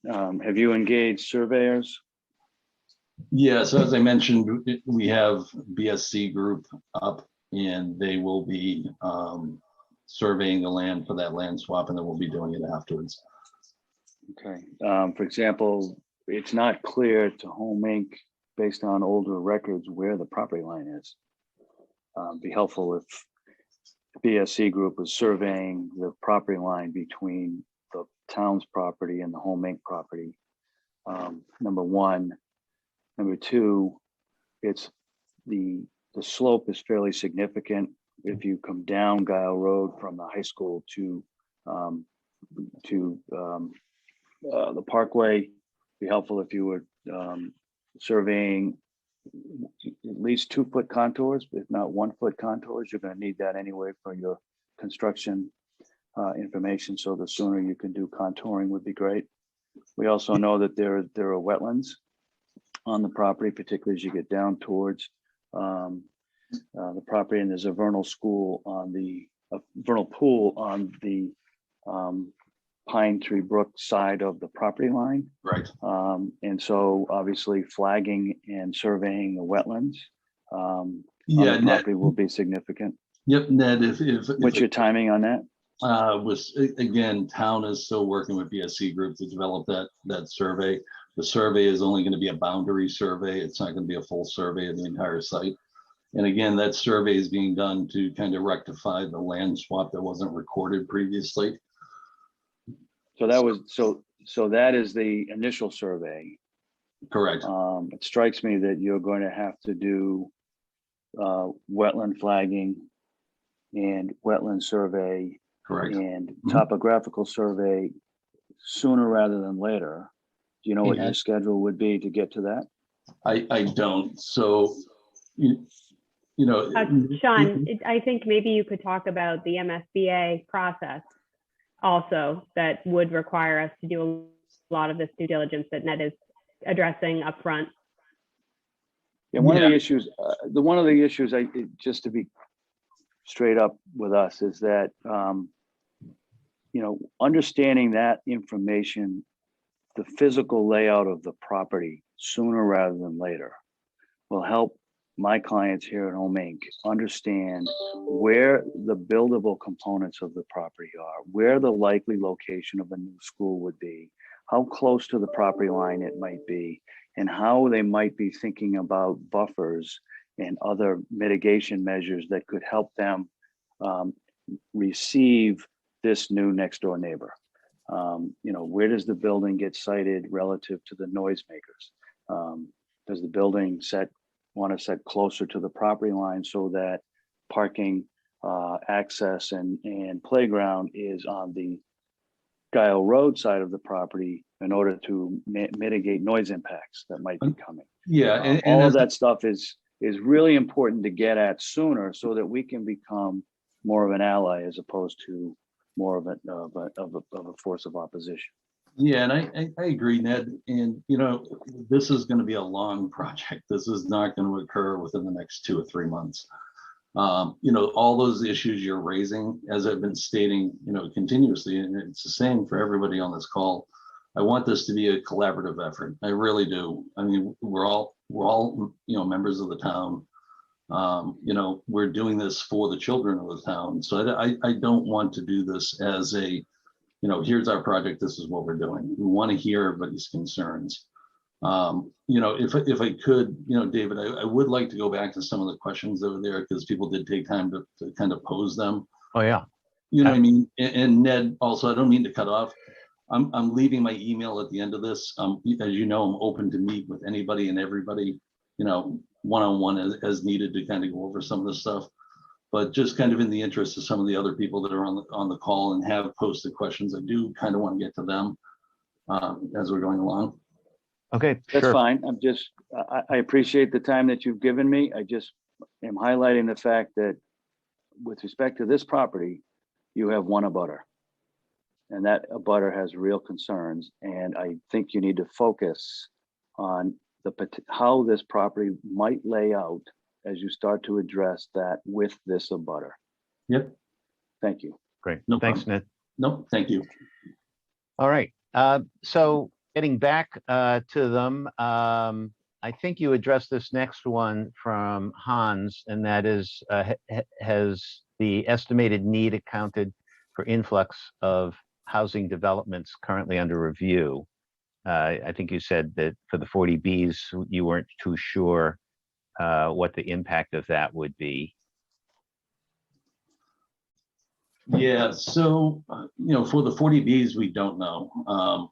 Have you engaged surveyors?
Yeah, so as I mentioned, we have BSC group up, and they will be surveying the land for that land swap, and then we'll be doing it afterwards.
Okay. For example, it's not clear to Home Inc. based on older records where the property line is. Be helpful if the BSC group was surveying the property line between the town's property and the Home Inc. property. Number one. Number two, it's the slope is fairly significant. If you come down Guile Road from the high school to the Parkway, be helpful if you were surveying at least 2-foot contours, if not 1-foot contours. You're going to need that anyway for your construction information. So the sooner you can do contouring would be great. We also know that there are wetlands on the property, particularly as you get down towards the property, and there's a vernal pool on the Pine Tree Brook side of the property line.
Right.
And so obviously flagging and surveying the wetlands on
Yeah,
the property will be significant.
Yep, Ned,
What's your timing on that?
Again, town is still working with BSC group to develop that survey. The survey is only going to be a boundary survey. It's not going to be a full survey of the entire site. And again, that survey is being done to kind of rectify the land swap that wasn't recorded previously.
So that was so that is the initial survey.
Correct.
It strikes me that you're going to have to do wetland flagging and wetland survey.
Correct.
And topographical survey sooner rather than later. Do you know what your schedule would be to get to that?
I don't. So, you know,
Sean, I think maybe you could talk about the MSBA process also that would require us to do a lot of this due diligence that Ned is addressing upfront.
Yeah, one of the issues, just to be straight up with us, is that understanding that information, the physical layout of the property sooner rather than later will help my clients here at Home Inc. understand where the buildable components of the property are, where the likely location of a new school would be, how close to the property line it might be, and how they might be thinking about buffers and other mitigation measures that could help them receive this new next door neighbor. Where does the building get sited relative to the noisemakers? Does the building want to set closer to the property line so that parking, access, and playground is on the Guile Road side of the property in order to mitigate noise impacts that might be coming?
Yeah, and
all of that stuff is really important to get at sooner so that we can become more of an ally as opposed to more of a force of opposition.
Yeah, and I agree, Ned. And this is going to be a long project. This is not going to occur within the next 2 or 3 months. All those issues you're raising, as I've been stating, continuously, and it's the same for everybody on this call. I want this to be a collaborative effort. I really do. I mean, we're all, members of the town. We're doing this for the children of the town. So I don't want to do this as a, here's our project, this is what we're doing. We want to hear everybody's concerns. If I could, David, I would like to go back to some of the questions that were there because people did take time to kind of pose them.
Oh, yeah.
You know what I mean? And Ned, also, I don't mean to cut off. I'm leaving my email at the end of this. As you know, I'm open to meet with anybody and everybody, one-on-one as needed to kind of go over some of this stuff. But just kind of in the interest of some of the other people that are on the call and have posted questions, I do kind of want to get to them as we're going along.
Okay,
That's
sure.
fine. I appreciate the time that you've given me. I just am highlighting the fact that with respect to this property, you have one abutter. And that abutter has real concerns. And I think you need to focus on how this property might lay out as you start to address that with this abutter.
Yep.
Thank you.
Great.
No
Thanks,
problem.
Ned.
No, thank you.
All right. So getting back to them, I think you addressed this next one from Hans, and that is, has the estimated need accounted for influx of housing developments currently under review? I think you said that for the 40Bs, you weren't too sure what the impact of that would be.
Yeah, so, for the 40Bs, we don't know.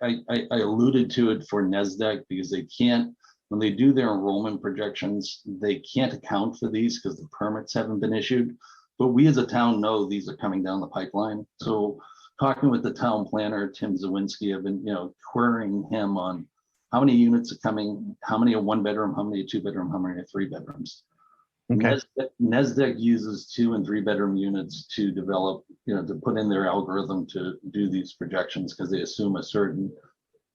I alluded to it for NESDEC because they can't, when they do their enrollment projections, they can't account for these because the permits haven't been issued. But we as a town know these are coming down the pipeline. So talking with the town planner, Tim Zawinski, I've been, querying him on how many units are coming, how many are 1-bedroom, how many are 2-bedroom, how many are 3-bedrooms.
Okay.
NESDEC uses 2- and 3-bedroom units to develop, to put in their algorithm to do these projections because they assume a certain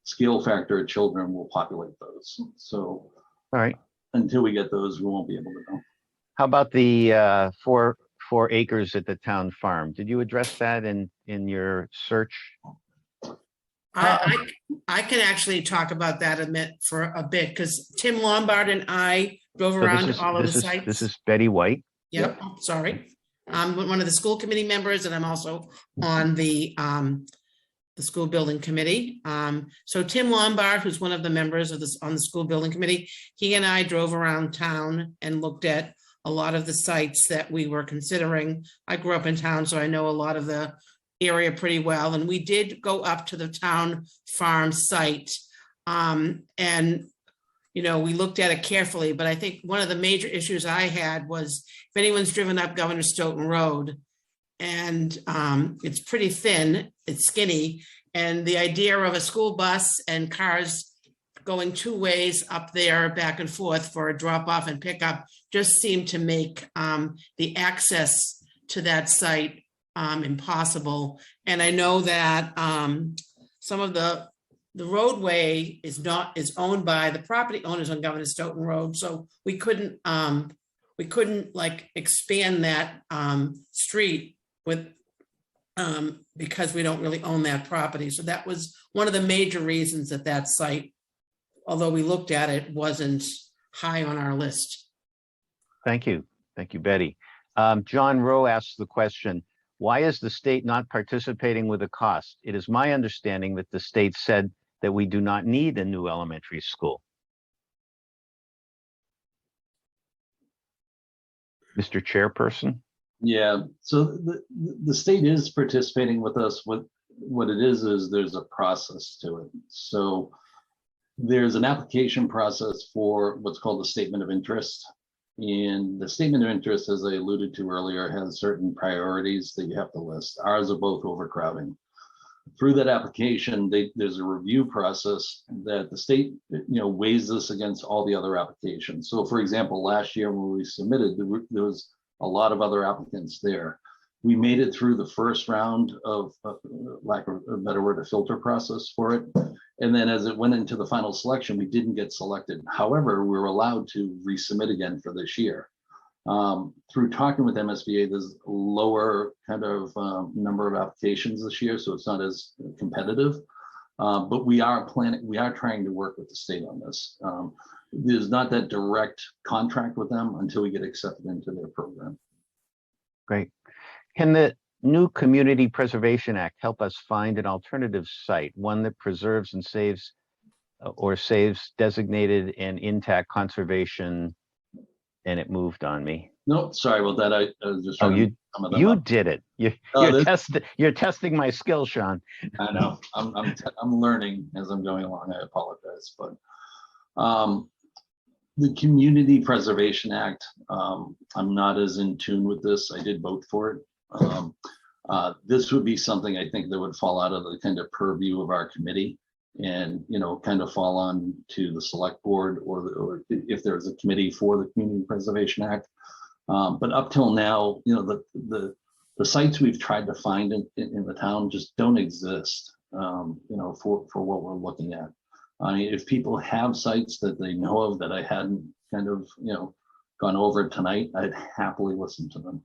scale factor of children will populate those. So,
All right.
until we get those, we won't be able to know.
How about the 4 acres at the town farm? Did you address that in your search?
I can actually talk about that for a bit because Tim Lombard and I drove around to all of the sites.
This is Betty White.
Yep, sorry. I'm one of the school committee members and I'm also on the school building committee. So Tim Lombard, who's one of the members of on the school building committee, he and I drove around town and looked at a lot of the sites that we were considering. I grew up in town, so I know a lot of the area pretty well. And we did go up to the town farm site. And, we looked at it carefully, but I think one of the major issues I had was if anyone's driven up Governor Stoughton Road and it's pretty thin, it's skinny. And the idea of a school bus and cars going 2 ways up there back and forth for a drop off and pickup just seemed to make the access to that site impossible. And I know that some of the roadway is owned by the property owners on Governor Stoughton Road, so we couldn't like expand that street with because we don't really own that property. So that was one of the major reasons that site, although we looked at it, wasn't high on our list.
Thank you, Betty. John Rowe asks the question, why is the state not participating with the cost? It is my understanding that the state said that we do not need a new elementary school. Mr. Chairperson?
Yeah, so the state is participating with us. What it is there's a process to it. So there's an application process for what's called a statement of interest. And the statement of interest, as I alluded to earlier, has certain priorities that you have to list. Ours are both overcrowding. Through that application, there's a review process that the state, weighs this against all the other applications. So for example, last year when we submitted, there was a lot of other applicants there. We made it through the first round of, lack of a better word, a filter process for it. And then as it went into the final selection, we didn't get selected. However, we were allowed to resubmit again for this year. Through talking with MSBA, there's a lower kind of number of applications this year, so it's not as competitive. But we are trying to work with the state on this. There's not that direct contract with them until we get accepted into their program.
Great. Can the new Community Preservation Act help us find an alternative site, one that preserves and saves designated and intact conservation? And it moved on me.
No, sorry about that. I was just
Oh,
trying to make some of them
you
up.
did it.
Oh,
You're testing my skill, Sean.
I know. I'm learning as I'm going along. I apologize, but the Community Preservation Act, I'm not as in tune with this. I did vote for it. This would be something I think that would fall out of the kind of purview of our committee, and kind of fall on to the select board, or if there's a committee for the Community Preservation Act. But up till now, the sites we've tried to find in the town just don't exist, for what we're looking at. I mean, if people have sites that they know of that I hadn't kind of, gone over tonight, I'd happily listen to them.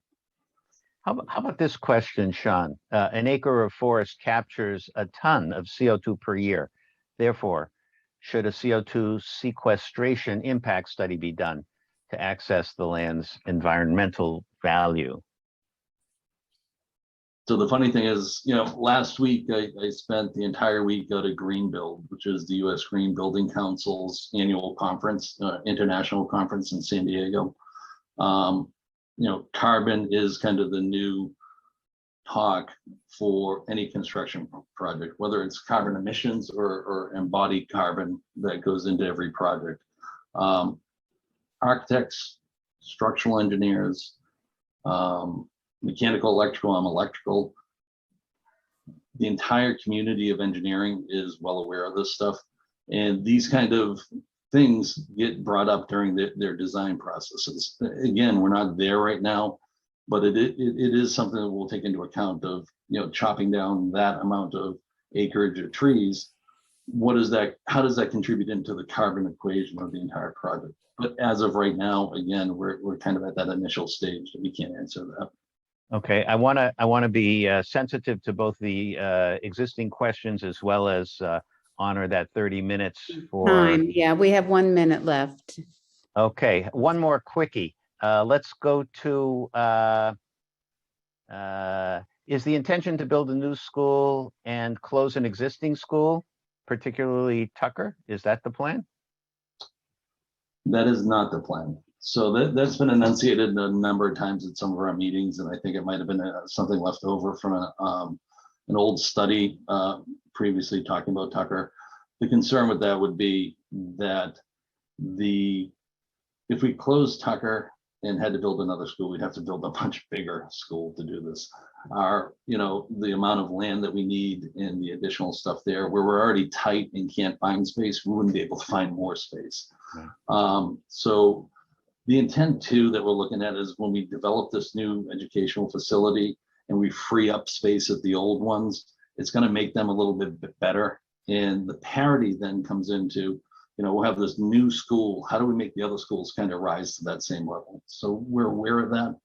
How about this question, Sean? An acre of forest captures a ton of CO2 per year. Therefore, should a CO2 sequestration impact study be done to access the land's environmental value?
So the funny thing is, last week I spent the entire week out at Green Build, which is the U.S. Green Building Council's annual conference, international conference in San Diego. Carbon is kind of the new talk for any construction project, whether it's carbon emissions or embodied carbon that goes into every project. Architects, structural engineers, mechanical, electrical, I'm electrical. The entire community of engineering is well aware of this stuff. And these kind of things get brought up during their design processes. Again, we're not there right now, but it is something that we'll take into account of, chopping down that amount of acreage of trees. How does that contribute into the carbon equation of the entire project? But as of right now, again, we're kind of at that initial stage that we can't answer that.
Okay, I want to be sensitive to both the existing questions as well as honor that 30 minutes for
Time. Yeah, we have 1 minute left.
Okay, one more quickie. Let's go to is the intention to build a new school and close an existing school, particularly Tucker? Is that the plan?
That is not the plan. So that's been enunciated a number of times at some of our meetings, and I think it might have been something left over from an old study previously talking about Tucker. The concern with that would be that if we closed Tucker and had to build another school, we'd have to build a much bigger school to do this. The amount of land that we need and the additional stuff there, where we're already tight and can't find space, we wouldn't be able to find more space. Right. So the intent too that we're looking at is when we develop this new educational facility and we free up space at the old ones, it's going to make them a little bit better. And the parity then comes into, we'll have this new school. How do we make the other schools kind of rise to that same level? So we're aware of that,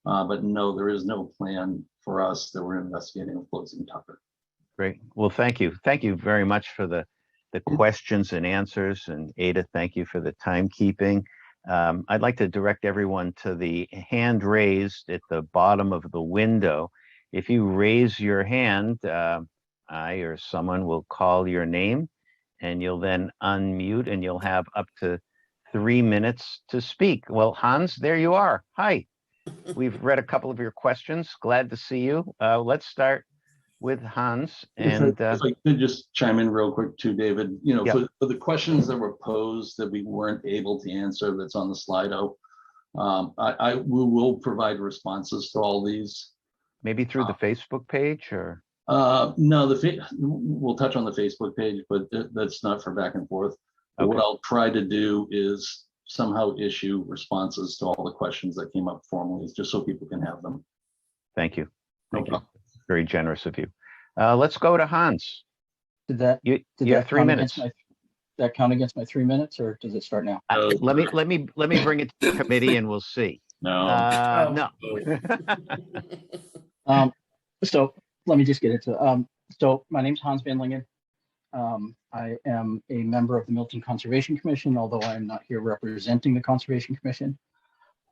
but no, there is no plan for us that we're investigating of closing Tucker.
Great. Well, thank you. Thank you very much for the questions and answers. And Ada, thank you for the timekeeping. I'd like to direct everyone to the hand raised at the bottom of the window. If you raise your hand, I or someone will call your name, and you'll then unmute, and you'll have up to 3 minutes to speak. Well, Hans, there you are. Hi. We've read a couple of your questions. Glad to see you. Let's start with Hans. And
if I could just chime in real quick too, David,
Yeah.
for the questions that were posed that we weren't able to answer that's on the Slido, we will provide responses to all these.
maybe through the Facebook page or?
No, we'll touch on the Facebook page, but that's not for back and forth.
Okay.
What I'll try to do is somehow issue responses to all the questions that came up formally, just so people can have them.
Thank you.
No
Thank you.
problem.
Very generous of you. Let's go to Hans.
Did that
You have 3
count
minutes.
against that count against my 3 minutes, or does it start now?
Let me bring it to the committee and we'll see.
No.
No.
So let me just get into it. So my name's Hans Van Lingen. I am a member of the Milton Conservation Commission, although I am not here representing the Conservation Commission.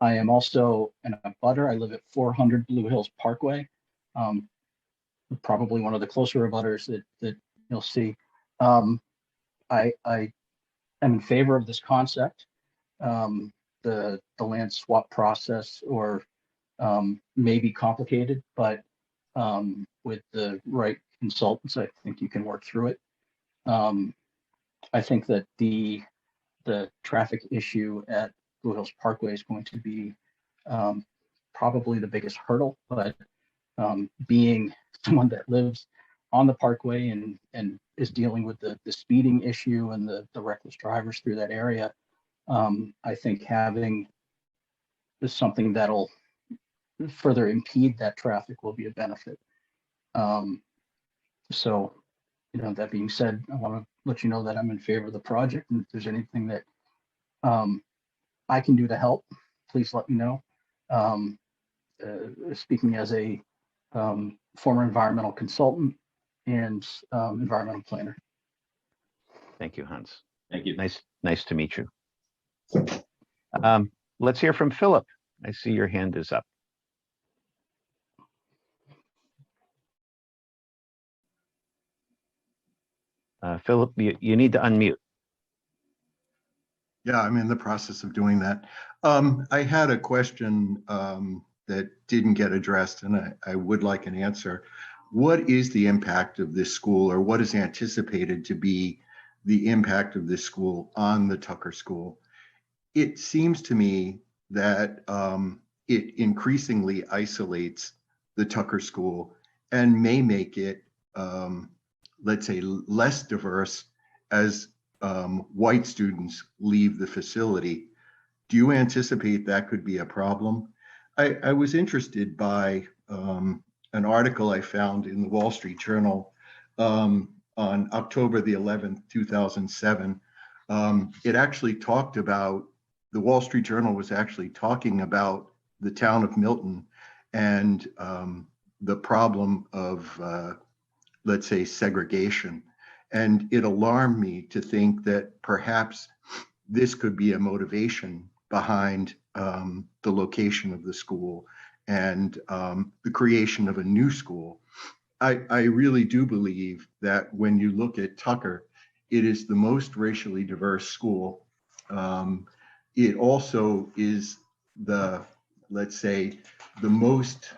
I am also an abutter. I live at 400 Blue Hills Parkway. Probably one of the closer abutters that you'll see. I am in favor of this concept. The land swap process may be complicated, but with the right consultants, I think you can work through it. I think that the traffic issue at Blue Hills Parkway is going to be probably the biggest hurdle, but being someone that lives on the parkway and is dealing with the speeding issue and the reckless drivers through that area, I think having something that'll further impede that traffic will be a benefit. So, that being said, I want to let you know that I'm in favor of the project, and if there's anything that I can do to help, please let me know. Speaking as a former environmental consultant and environmental planner.
Thank you, Hans.
Thank you.
Nice to meet you. Let's hear from Philip. I see your hand is up. Philip, you need to unmute.
Yeah, I'm in the process of doing that. I had a question that didn't get addressed, and I would like an answer. What is the impact of this school, or what is anticipated to be the impact of this school on the Tucker School? It seems to me that it increasingly isolates the Tucker School and may make it, let's say, less diverse as white students leave the facility. Do you anticipate that could be a problem? I was interested by an article I found in the Wall Street Journal on October the 11th, 2007. It actually talked about, the Wall Street Journal was actually talking about the town of Milton and the problem of, let's say, segregation. And it alarmed me to think that perhaps this could be a motivation behind the location of the school and the creation of a new school. I really do believe that when you look at Tucker, it is the most racially diverse school. It also is let's say, the most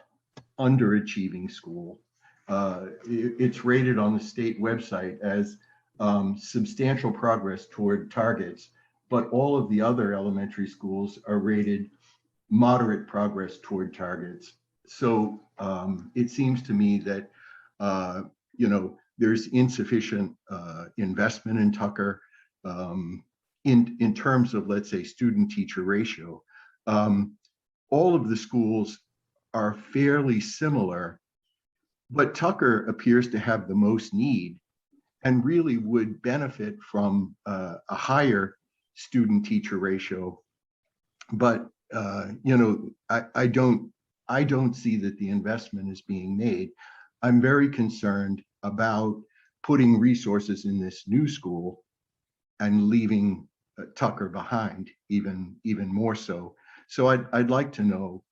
underachieving school. It's rated on the state website as substantial progress toward targets, but all of the other elementary schools are rated moderate progress toward targets. So it seems to me that there's insufficient investment in Tucker in terms of, let's say, student-teacher ratio. All of the schools are fairly similar, but Tucker appears to have the most need and really would benefit from a higher student-teacher ratio. But I don't see that the investment is being made. I'm very concerned about putting resources in this new school and leaving Tucker behind, even more so. So I'd like to know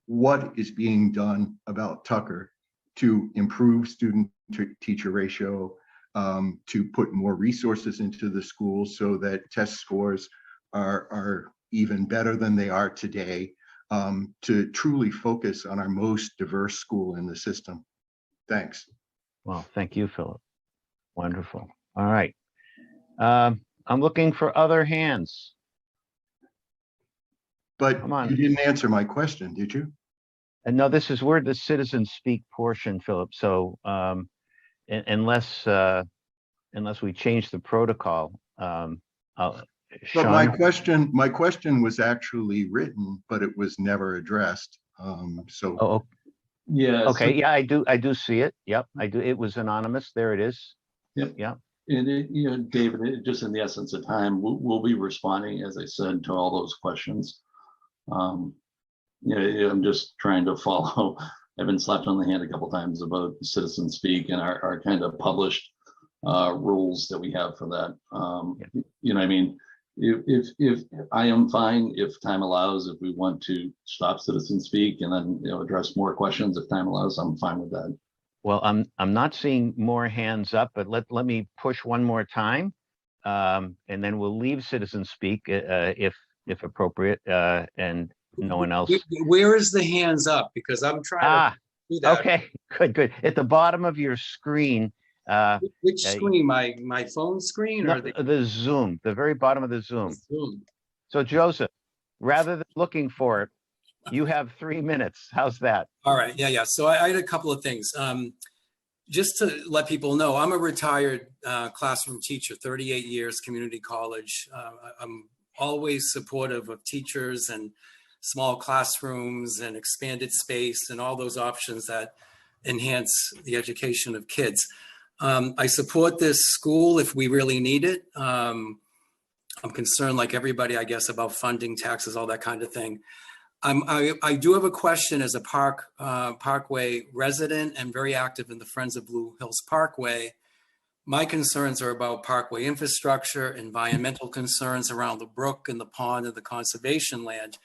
what is being done about Tucker to improve student-teacher ratio, to put more resources into the school so that test scores are even better than they are today, to truly focus on our most diverse school in the system. Thanks.
Well, thank you, Philip. Wonderful. All right. I'm looking for other hands.
But
Come on.
you didn't answer my question, did you?
And no, we're the citizen speak portion, Philip. So unless we change the protocol,
But
Sean,
my question was actually written, but it was never addressed. So
oh,
Yeah.
okay. Yeah, I do see it. Yep, I do. It was anonymous. There it is.
Yep.
Yeah.
And David, just in the essence of time, we'll be responding, as I said, to all those questions. I'm just trying to follow. I've been slapped on the hand a couple times about citizen speak and our kind of published rules that we have for that. I mean, if I am fine, if time allows, if we want to stop citizen speak and then, address more questions, if time allows, I'm fine with that.
Well, I'm not seeing more hands up, but let me push one more time. And then we'll leave citizen speak if appropriate, and no one else.
Where is the hands up? Because I'm trying to do that.
Okay, good. At the bottom of your screen.
Which screen? My phone screen or
the Zoom, the very bottom of the Zoom.
Zoom?
So Joseph, rather than looking for it, you have 3 minutes. How's that?
All right. Yeah. So I had a couple of things. Just to let people know, I'm a retired classroom teacher, 38 years, community college. I'm always supportive of teachers and small classrooms and expanded space and all those options that enhance the education of kids. I support this school if we really need it. I'm concerned, like everybody, I guess, about funding, taxes, all that kind of thing. I do have a question as a Parkway resident and very active in the Friends of Blue Hills Parkway. My concerns are about Parkway infrastructure, environmental concerns around the brook and the pond and the conservation land.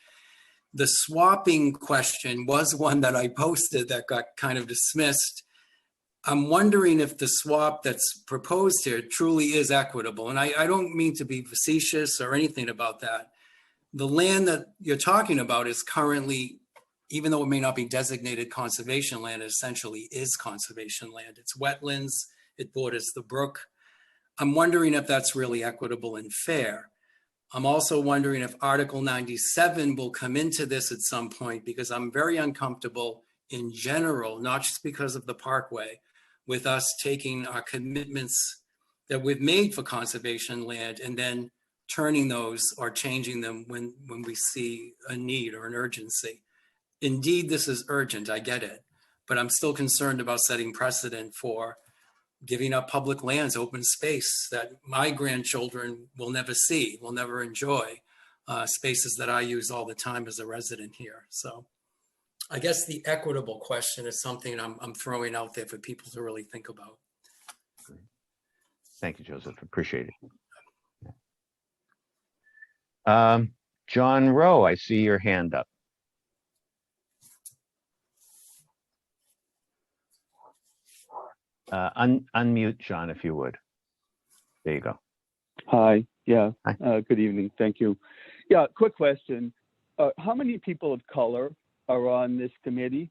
The swapping question was one that I posted that got kind of dismissed. I'm wondering if the swap that's proposed here truly is equitable. And I don't mean to be facetious or anything about that. The land that you're talking about is currently, even though it may not be designated conservation land, it essentially is conservation land. It's wetlands, it borders the brook. I'm wondering if that's really equitable and fair. I'm also wondering if Article 97 will come into this at some point, because I'm very uncomfortable in general, not just because of the Parkway, with us taking our commitments that we've made for conservation land and then turning those or changing them when we see a need or an urgency. Indeed, this is urgent, I get it, but I'm still concerned about setting precedent for giving up public lands, open space that my grandchildren will never see, will never enjoy, spaces that I use all the time as a resident here. So I guess the equitable question is something I'm throwing out there for people to really think about.
Thank you, Joseph. Appreciate it. John Rowe, I see your hand up. Unmute, John, if you would. There you go.
Hi. Yeah.
Hi.
Good evening. Thank you. Yeah. Quick question. How many people of color are on this committee?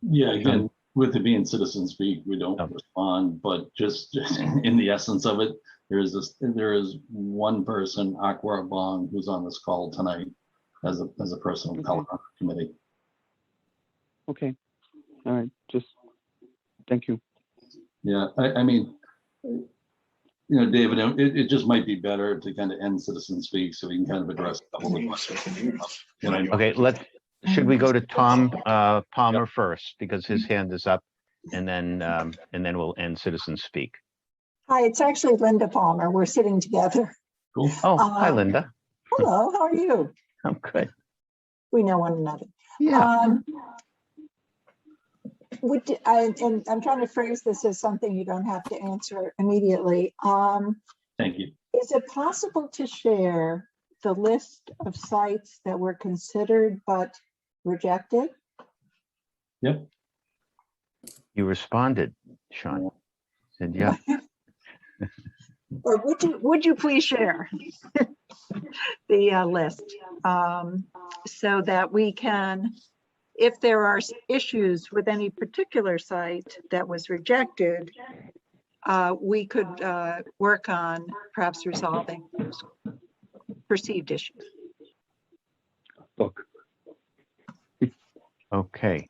Yeah, again, with it being citizen speak, we don't respond, but just in the essence of it, there is one person, Akbar Bong, who's on this call tonight as a person of color on the committee.
Okay. All right. Just thank you.
Yeah, I mean, David, it just might be better to kind of end citizen speak so we can kind of address a couple of questions.
Okay, should we go to Tom Palmer first, because his hand is up, and then we'll end citizen speak.
Hi, it's actually Linda Palmer. We're sitting together.
Cool.
Oh, hi, Linda.
Hello, how are you?
I'm good.
We know one another.
Yeah.
And I'm trying to phrase this as something you don't have to answer immediately.
Thank you.
Is it possible to share the list of sites that were considered but rejected?
Yep.
You responded, Sean. Said yeah.
Or would you please share the list so that we can, if there are issues with any particular site that was rejected, we could work on perhaps resolving those perceived issues.
Okay.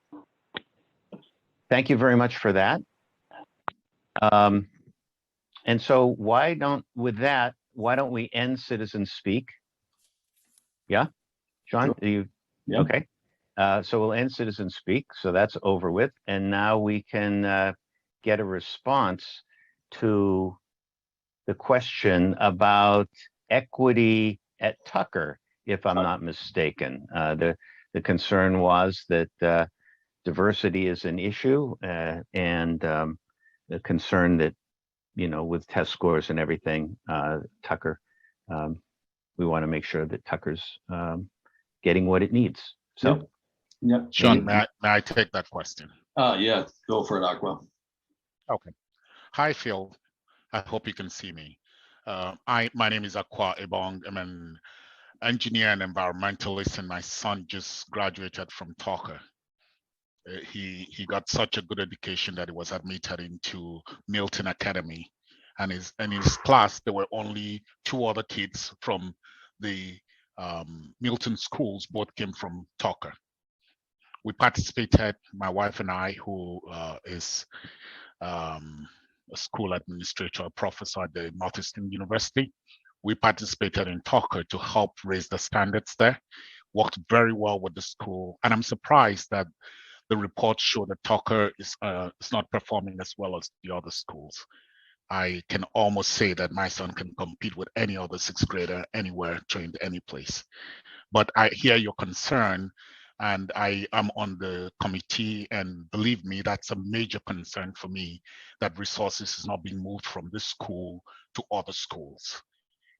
Thank you very much for that. And so why don't we end citizen speak? Yeah, John, do you?
Yeah.
Okay. So we'll end citizen speak. So that's over with. And now we can get a response to the question about equity at Tucker, if I'm not mistaken. The concern was that diversity is an issue, and the concern that, you know, with test scores and everything, Tucker, we want to make sure that Tucker's getting what it needs. So,
Yep.
Sean, may I take that question?
Yeah, go for it, Aqua.
Okay. Hi, Phil. I hope you can see me. My name is Aqua Ebong. I'm an engineer and environmentalist, and my son just graduated from Tucker. He got such a good education that he was admitted into Milton Academy, and in his class there were only 2 other kids from the Milton schools. Both came from Tucker. We participated, my wife and I, who is a school administrator, a professor at the Northeastern University. We participated in Tucker to help raise the standards there, worked very well with the school. And I'm surprised that the reports show that Tucker is not performing as well as the other schools. I can almost say that my son can compete with any other 6th grader anywhere, trained any place. But I hear your concern, and I am on the committee, and believe me, that's a major concern for me, that resources is not being moved from this school to other schools.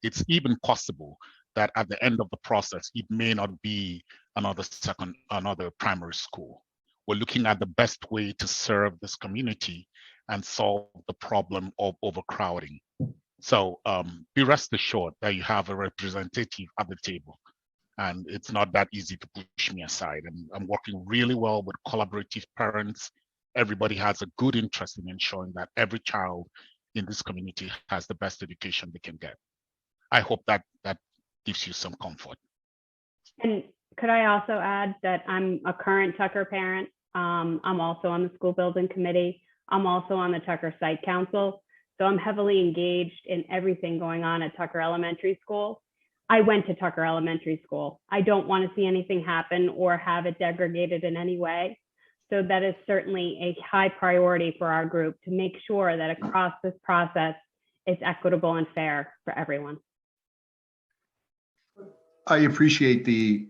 It's even possible that at the end of the process, it may not be another primary school. We're looking at the best way to serve this community and solve the problem of overcrowding. So be rest assured that you have a representative at the table. And it's not that easy to push me aside. And I'm working really well with collaborative parents. Everybody has a good interest in ensuring that every child in this community has the best education they can get. I hope that gives you some comfort.
And could I also add that I'm a current Tucker parent. I'm also on the school building committee. I'm also on the Tucker Site Council. So I'm heavily engaged in everything going on at Tucker Elementary School. I went to Tucker Elementary School. I don't want to see anything happen or have it degraded in any way. So that is certainly a high priority for our group to make sure that across this process, it's equitable and fair for everyone.
I appreciate the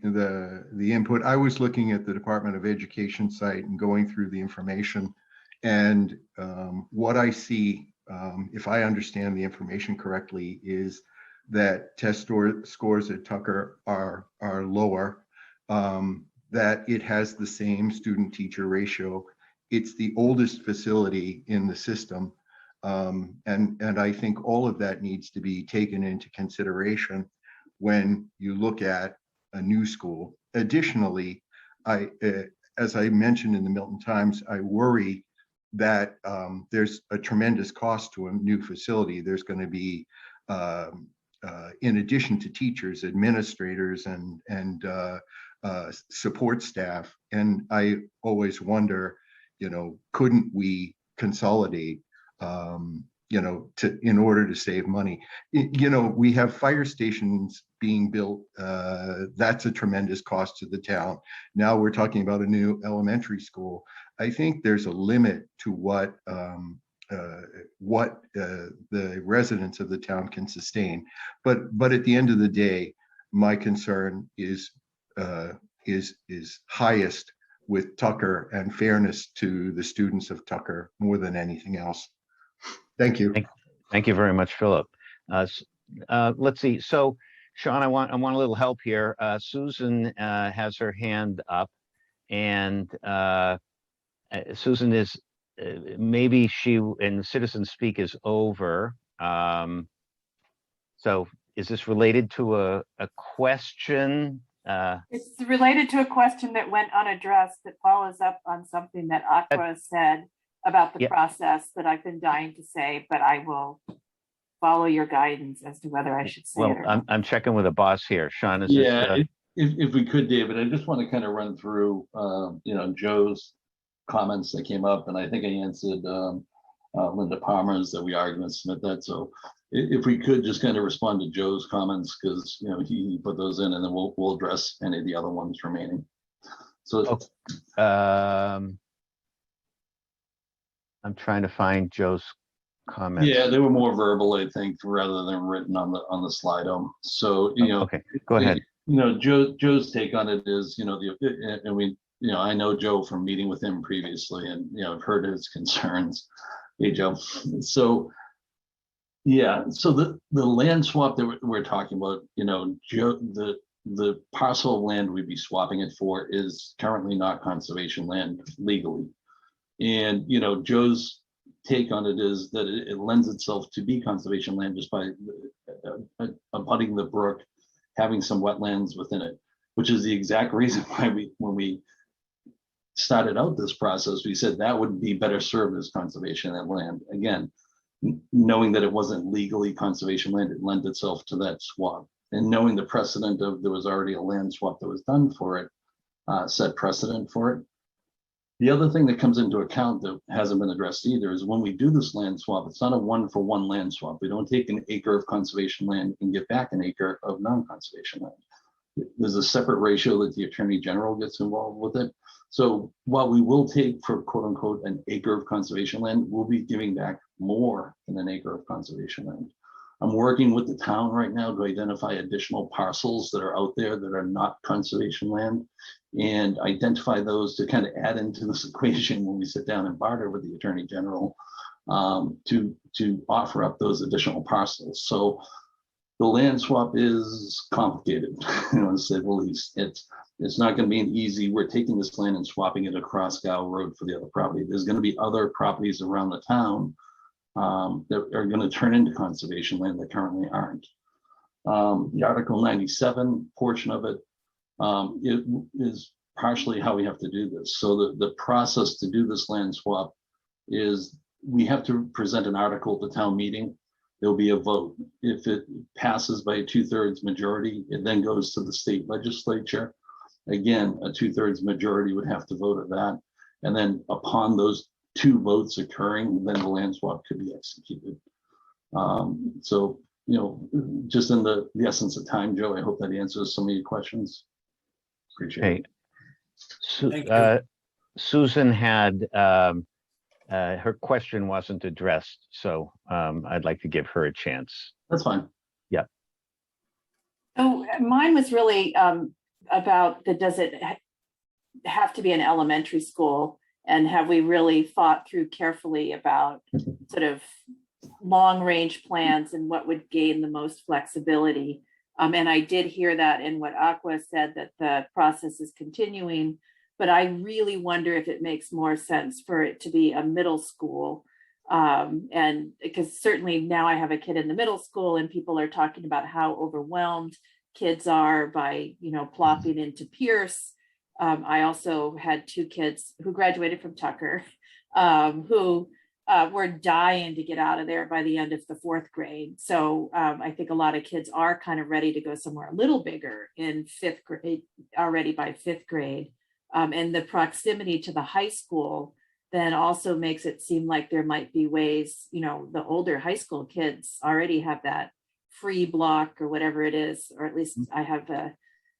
input. I was looking at the Department of Education site and going through the information, and what I see, if I understand the information correctly, is that test scores at Tucker are lower, that it has the same student-teacher ratio. It's the oldest facility in the system, and I think all of that needs to be taken into consideration when you look at a new school. Additionally, as I mentioned in the Milton Times, I worry that there's a tremendous cost to a new facility. There's going to be, in addition to teachers, administrators and support staff. And I always wonder, couldn't we consolidate, in order to save money? We have fire stations being built. That's a tremendous cost to the town. Now we're talking about a new elementary school. I think there's a limit to what the residents of the town can sustain. But at the end of the day, my concern is highest with Tucker and fairness to the students of Tucker more than anything else. Thank you.
Thank you very much, Philip. Let's see. So, Sean, I want a little help here. Susan has her hand up, and Susan is maybe she and Citizen Speak is over. So, is this related to a question?
It's related to a question that went unaddressed that follows up on something that Aqua said about the process that I've been dying to say, but I will follow your guidance as to whether I should say it or not.
I'm checking with a boss here. Sean, is
Yeah,
this,
if we could, David, I just want to kind of run through, Joe's comments that came up, and I think I answered Linda Palmer's that we are going to submit that. So if we could just kind of respond to Joe's comments, because he put those in, and then we'll address any of the other ones remaining. So
I'm trying to find Joe's comments?
Yeah, they were more verbal, I think, rather than written on the Slido. So,
Okay, go ahead.
Joe's take on it is, and we, I know Joe from meeting with him previously, and I've heard his concerns. Hey, Joe. So, yeah, so the land swap that we're talking about, Joe, the parcel of land we'd be swapping it for is currently not conservation land legally. And, Joe's take on it is that it lends itself to be conservation land just by abutting the brook, having some wetlands within it, which is the exact reason why when we started out this process, we said that would be better served as conservation land. Again, knowing that it wasn't legally conservation land, it lent itself to that swap. And knowing the precedent of there was already a land swap that was done for it, set precedent for it. The other thing that comes into account that hasn't been addressed either is when we do this land swap, it's not a 1-for-1 land swap. We don't take an acre of conservation land and get back an acre of non-conservation land. There's a separate ratio that the Attorney General gets involved with it. So while we will take for quote unquote an acre of conservation land, we'll be giving back more than an acre of conservation land. I'm working with the town right now to identify additional parcels that are out there that are not conservation land and identify those to kind of add into this equation when we sit down and barter with the Attorney General to offer up those additional parcels. So the land swap is complicated, to say the least. It's not going to be an easy, we're taking this land and swapping it across Gow Road for the other property. There's going to be other properties around the town that are going to turn into conservation land that currently aren't. The Article 97 portion of it, it is partially how we have to do this. So the process to do this land swap is we have to present an article at the town meeting. There'll be a vote. If it passes by a 2/3 majority, it then goes to the state legislature. Again, a 2/3 majority would have to vote at that. And then upon those 2 votes occurring, then the land swap could be executed. So, just in the essence of time, Joe, I hope that answers some of your questions. Appreciate it.
Susan had, her question wasn't addressed, so I'd like to give her a chance.
That's fine.
Yeah.
Oh, mine was really about does it have to be an elementary school? And have we really thought through carefully about sort of long range plans and what would gain the most flexibility? And I did hear that in what Aqua said, that the process is continuing, but I really wonder if it makes more sense for it to be a middle school. And because certainly now I have a kid in the middle school and people are talking about how overwhelmed kids are by, plopping into Pierce. I also had 2 kids who graduated from Tucker who were dying to get out of there by the end of the 4th grade. So I think a lot of kids are kind of ready to go somewhere a little bigger in 5th grade, already by 5th grade. And the proximity to the high school then also makes it seem like there might be ways, the older high school kids already have that free block or whatever it is, or at least I have an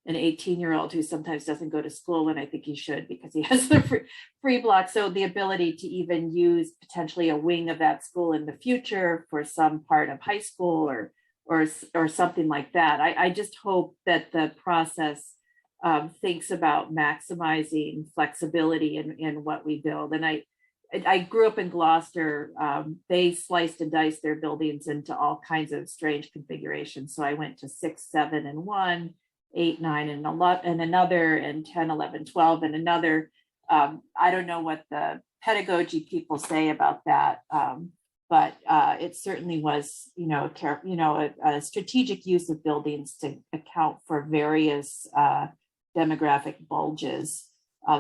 18-year-old who sometimes doesn't go to school when I think he should because he has the free block. So the ability to even use potentially a wing of that school in the future for some part of high school or something like that. I just hope that the process thinks about maximizing flexibility in what we build. And I grew up in Gloucester. They sliced and diced their buildings into all kinds of strange configurations. So I went to 6, 7, and 1, 8, 9, and 11, and another, and 10, 11, 12, and another. I don't know what the pedagogy people say about that, but it certainly was, a strategic use of buildings to account for various demographic bulges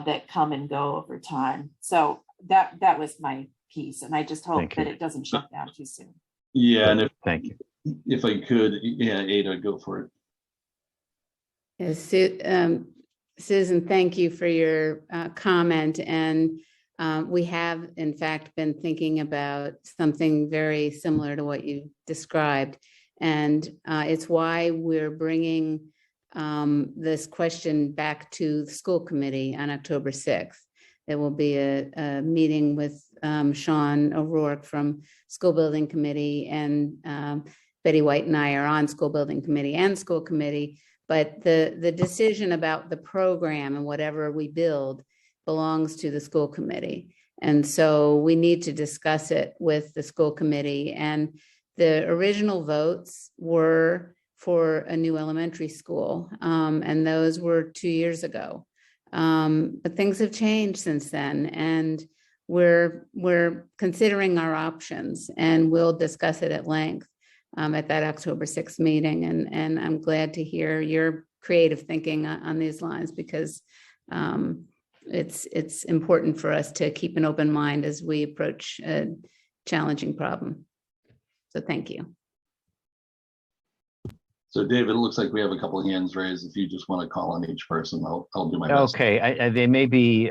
that come and go over time. So that was my piece, and I just hope that it doesn't shut down too soon.
Yeah, and
thank you.
If I could, Ada, go for it.
Yes, Susan, thank you for your comment. And we have, in fact, been thinking about something very similar to what you described. And it's why we're bringing this question back to the school committee on October 6th. There will be a meeting with Sean O'Rourke from School Building Committee, and Betty White and I are on School Building Committee and School Committee. But the decision about the program and whatever we build belongs to the school committee. And so we need to discuss it with the school committee. And the original votes were for a new elementary school, and those were 2 years ago. But things have changed since then, and we're considering our options, and we'll discuss it at length at that October 6th meeting. And I'm glad to hear your creative thinking on these lines, because it's important for us to keep an open mind as we approach a challenging problem. So thank you.
So David, it looks like we have a couple of hands raised. If you just want to call on each person, I'll do my best.
Okay, they may be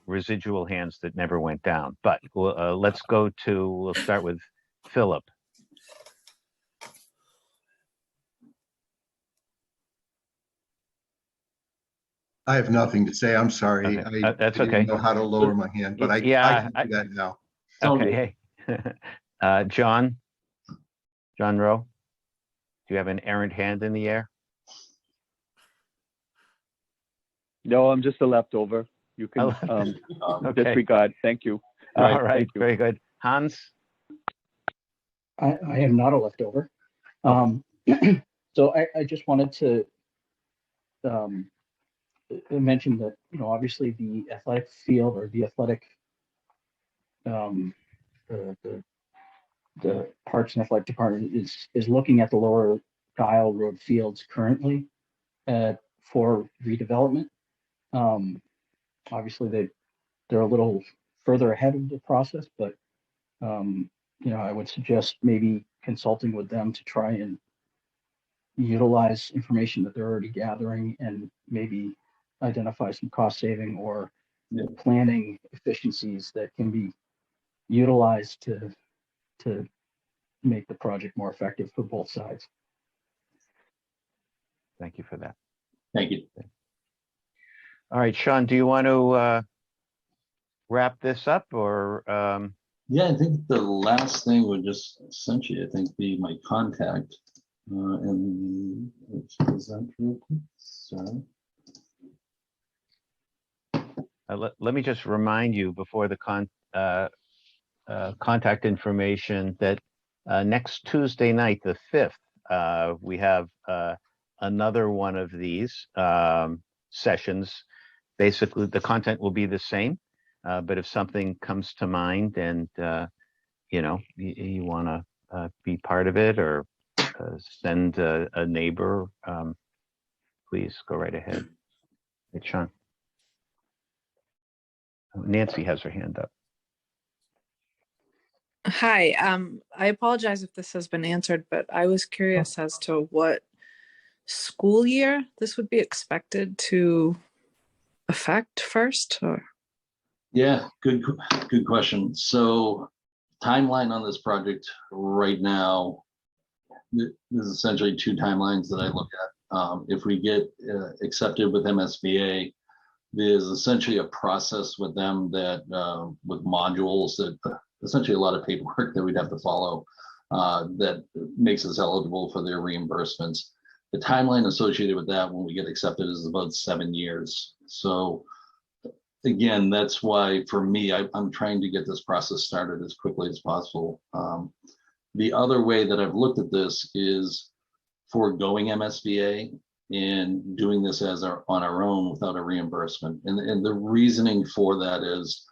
residual hands that never went down, but let's we'll start with Philip.
I have nothing to say. I'm sorry.
Okay,
I
that's
didn't
okay.
know how to lower my hand, but I
Yeah,
can do that now.
Okay, hey. John Rowe, do you have an errant hand in the air?
No, I'm just a leftover. You can
Okay.
disregard. Thank you.
All right,
thank you.
very good. Hans?
I am not a leftover. So I just wanted to mention that, obviously the athletic field, or the athletic, the Parks and Athletic Department is looking at the Lower Dial Road fields currently for redevelopment. Obviously they're a little further ahead of the process, but I would suggest maybe consulting with them to try and utilize information that they're already gathering, and maybe identify some cost saving or planning efficiencies that can be utilized to make the project more effective for both sides.
Thank you for that.
Thank you.
All right, Sean, do you want to wrap this up, or?
Yeah, I think the last thing would just essentially, I think, be my contact. And let's present real quick. Sorry.
Let me just remind you before the contact information that next Tuesday night, the 5th, we have another one of these sessions. Basically, the content will be the same, but if something comes to mind and you want to be part of it, or send a neighbor, please go right ahead. Hey, Sean. Nancy has her hand up.
Hi, I apologize if this has been answered, but I was curious as to what school year this would be expected to affect first, or?
Yeah, good question. So timeline on this project right now, there's essentially two timelines that I look at. If we get accepted with MSBA, there's essentially a process with them that with modules that essentially a lot of paperwork that we'd have to follow that makes us eligible for their reimbursements. The timeline associated with that when we get accepted is about 7 years. So again, that's why for me, I'm trying to get this process started as quickly as possible. The other way that I've looked at this is foregoing MSBA and doing this on our own without a reimbursement. And the reasoning for that is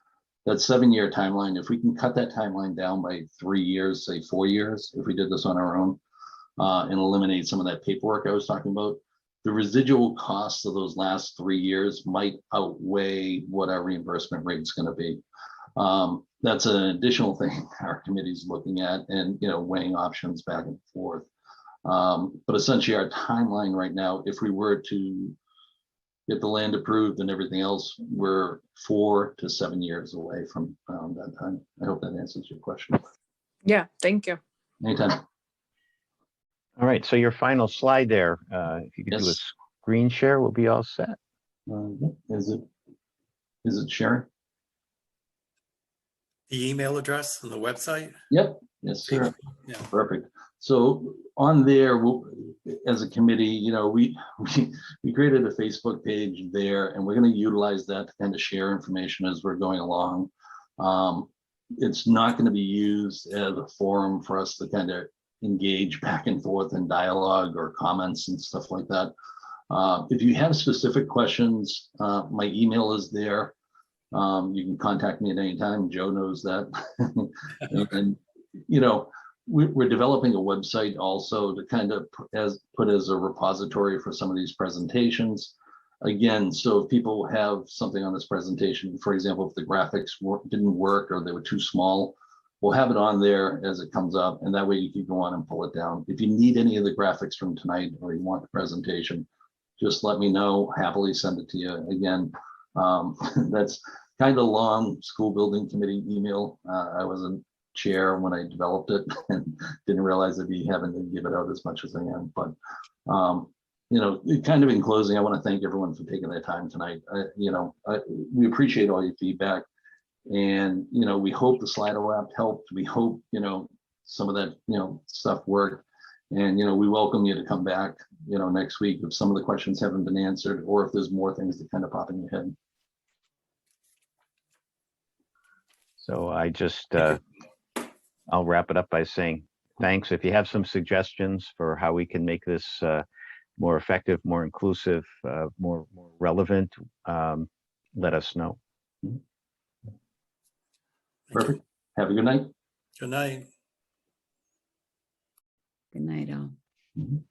that 7-year timeline, if we can cut that timeline down by 3 years, say 4 years, if we did this on our own, and eliminate some of that paperwork I was talking about, the residual costs of those last 3 years might outweigh what our reimbursement rate is going to be. That's an additional thing our committee is looking at, and weighing options back and forth. But essentially our timeline right now, if we were to get the land approved and everything else, we're 4 to 7 years away from that time. I hope that answers your question.
Yeah, thank you.
Anytime.
All right, so your final slide there, if you could do a screen share, we'll be all set.
Is it sharing?
the email address on the website?
Yep, yes, sir.
Yeah.
Perfect. So on there, as a committee, we created a Facebook page there, and we're going to utilize that to kind of share information as we're going along. It's not going to be used as a forum for us to kind of engage back and forth in dialogue or comments and stuff like that. If you have specific questions, my email is there. You can contact me at any time. Joe knows that. and we're developing a website also to kind of put as a repository for some of these presentations. Again, so if people have something on this presentation, for example, if the graphics didn't work or they were too small, we'll have it on there as it comes up, and that way you can go on and pull it down. If you need any of the graphics from tonight or you want the presentation, just let me know. Happily send it to you. Again, that's kind of long school building committee email. I wasn't chair when I developed it and didn't realize I'd be having to give it out as much as I am. But kind of in closing, I want to thank everyone for taking their time tonight. We appreciate all your feedback, and we hope the Slido app helped. We hope some of that stuff worked, and we welcome you to come back next week if some of the questions haven't been answered or if there's more things that kind of pop in your head.
So I just, I'll wrap it up by saying thanks. If you have some suggestions for how we can make this more effective, more inclusive, more relevant, let us know.
Perfect. Have a good night.
Good night.
Good night, all.
Mhm.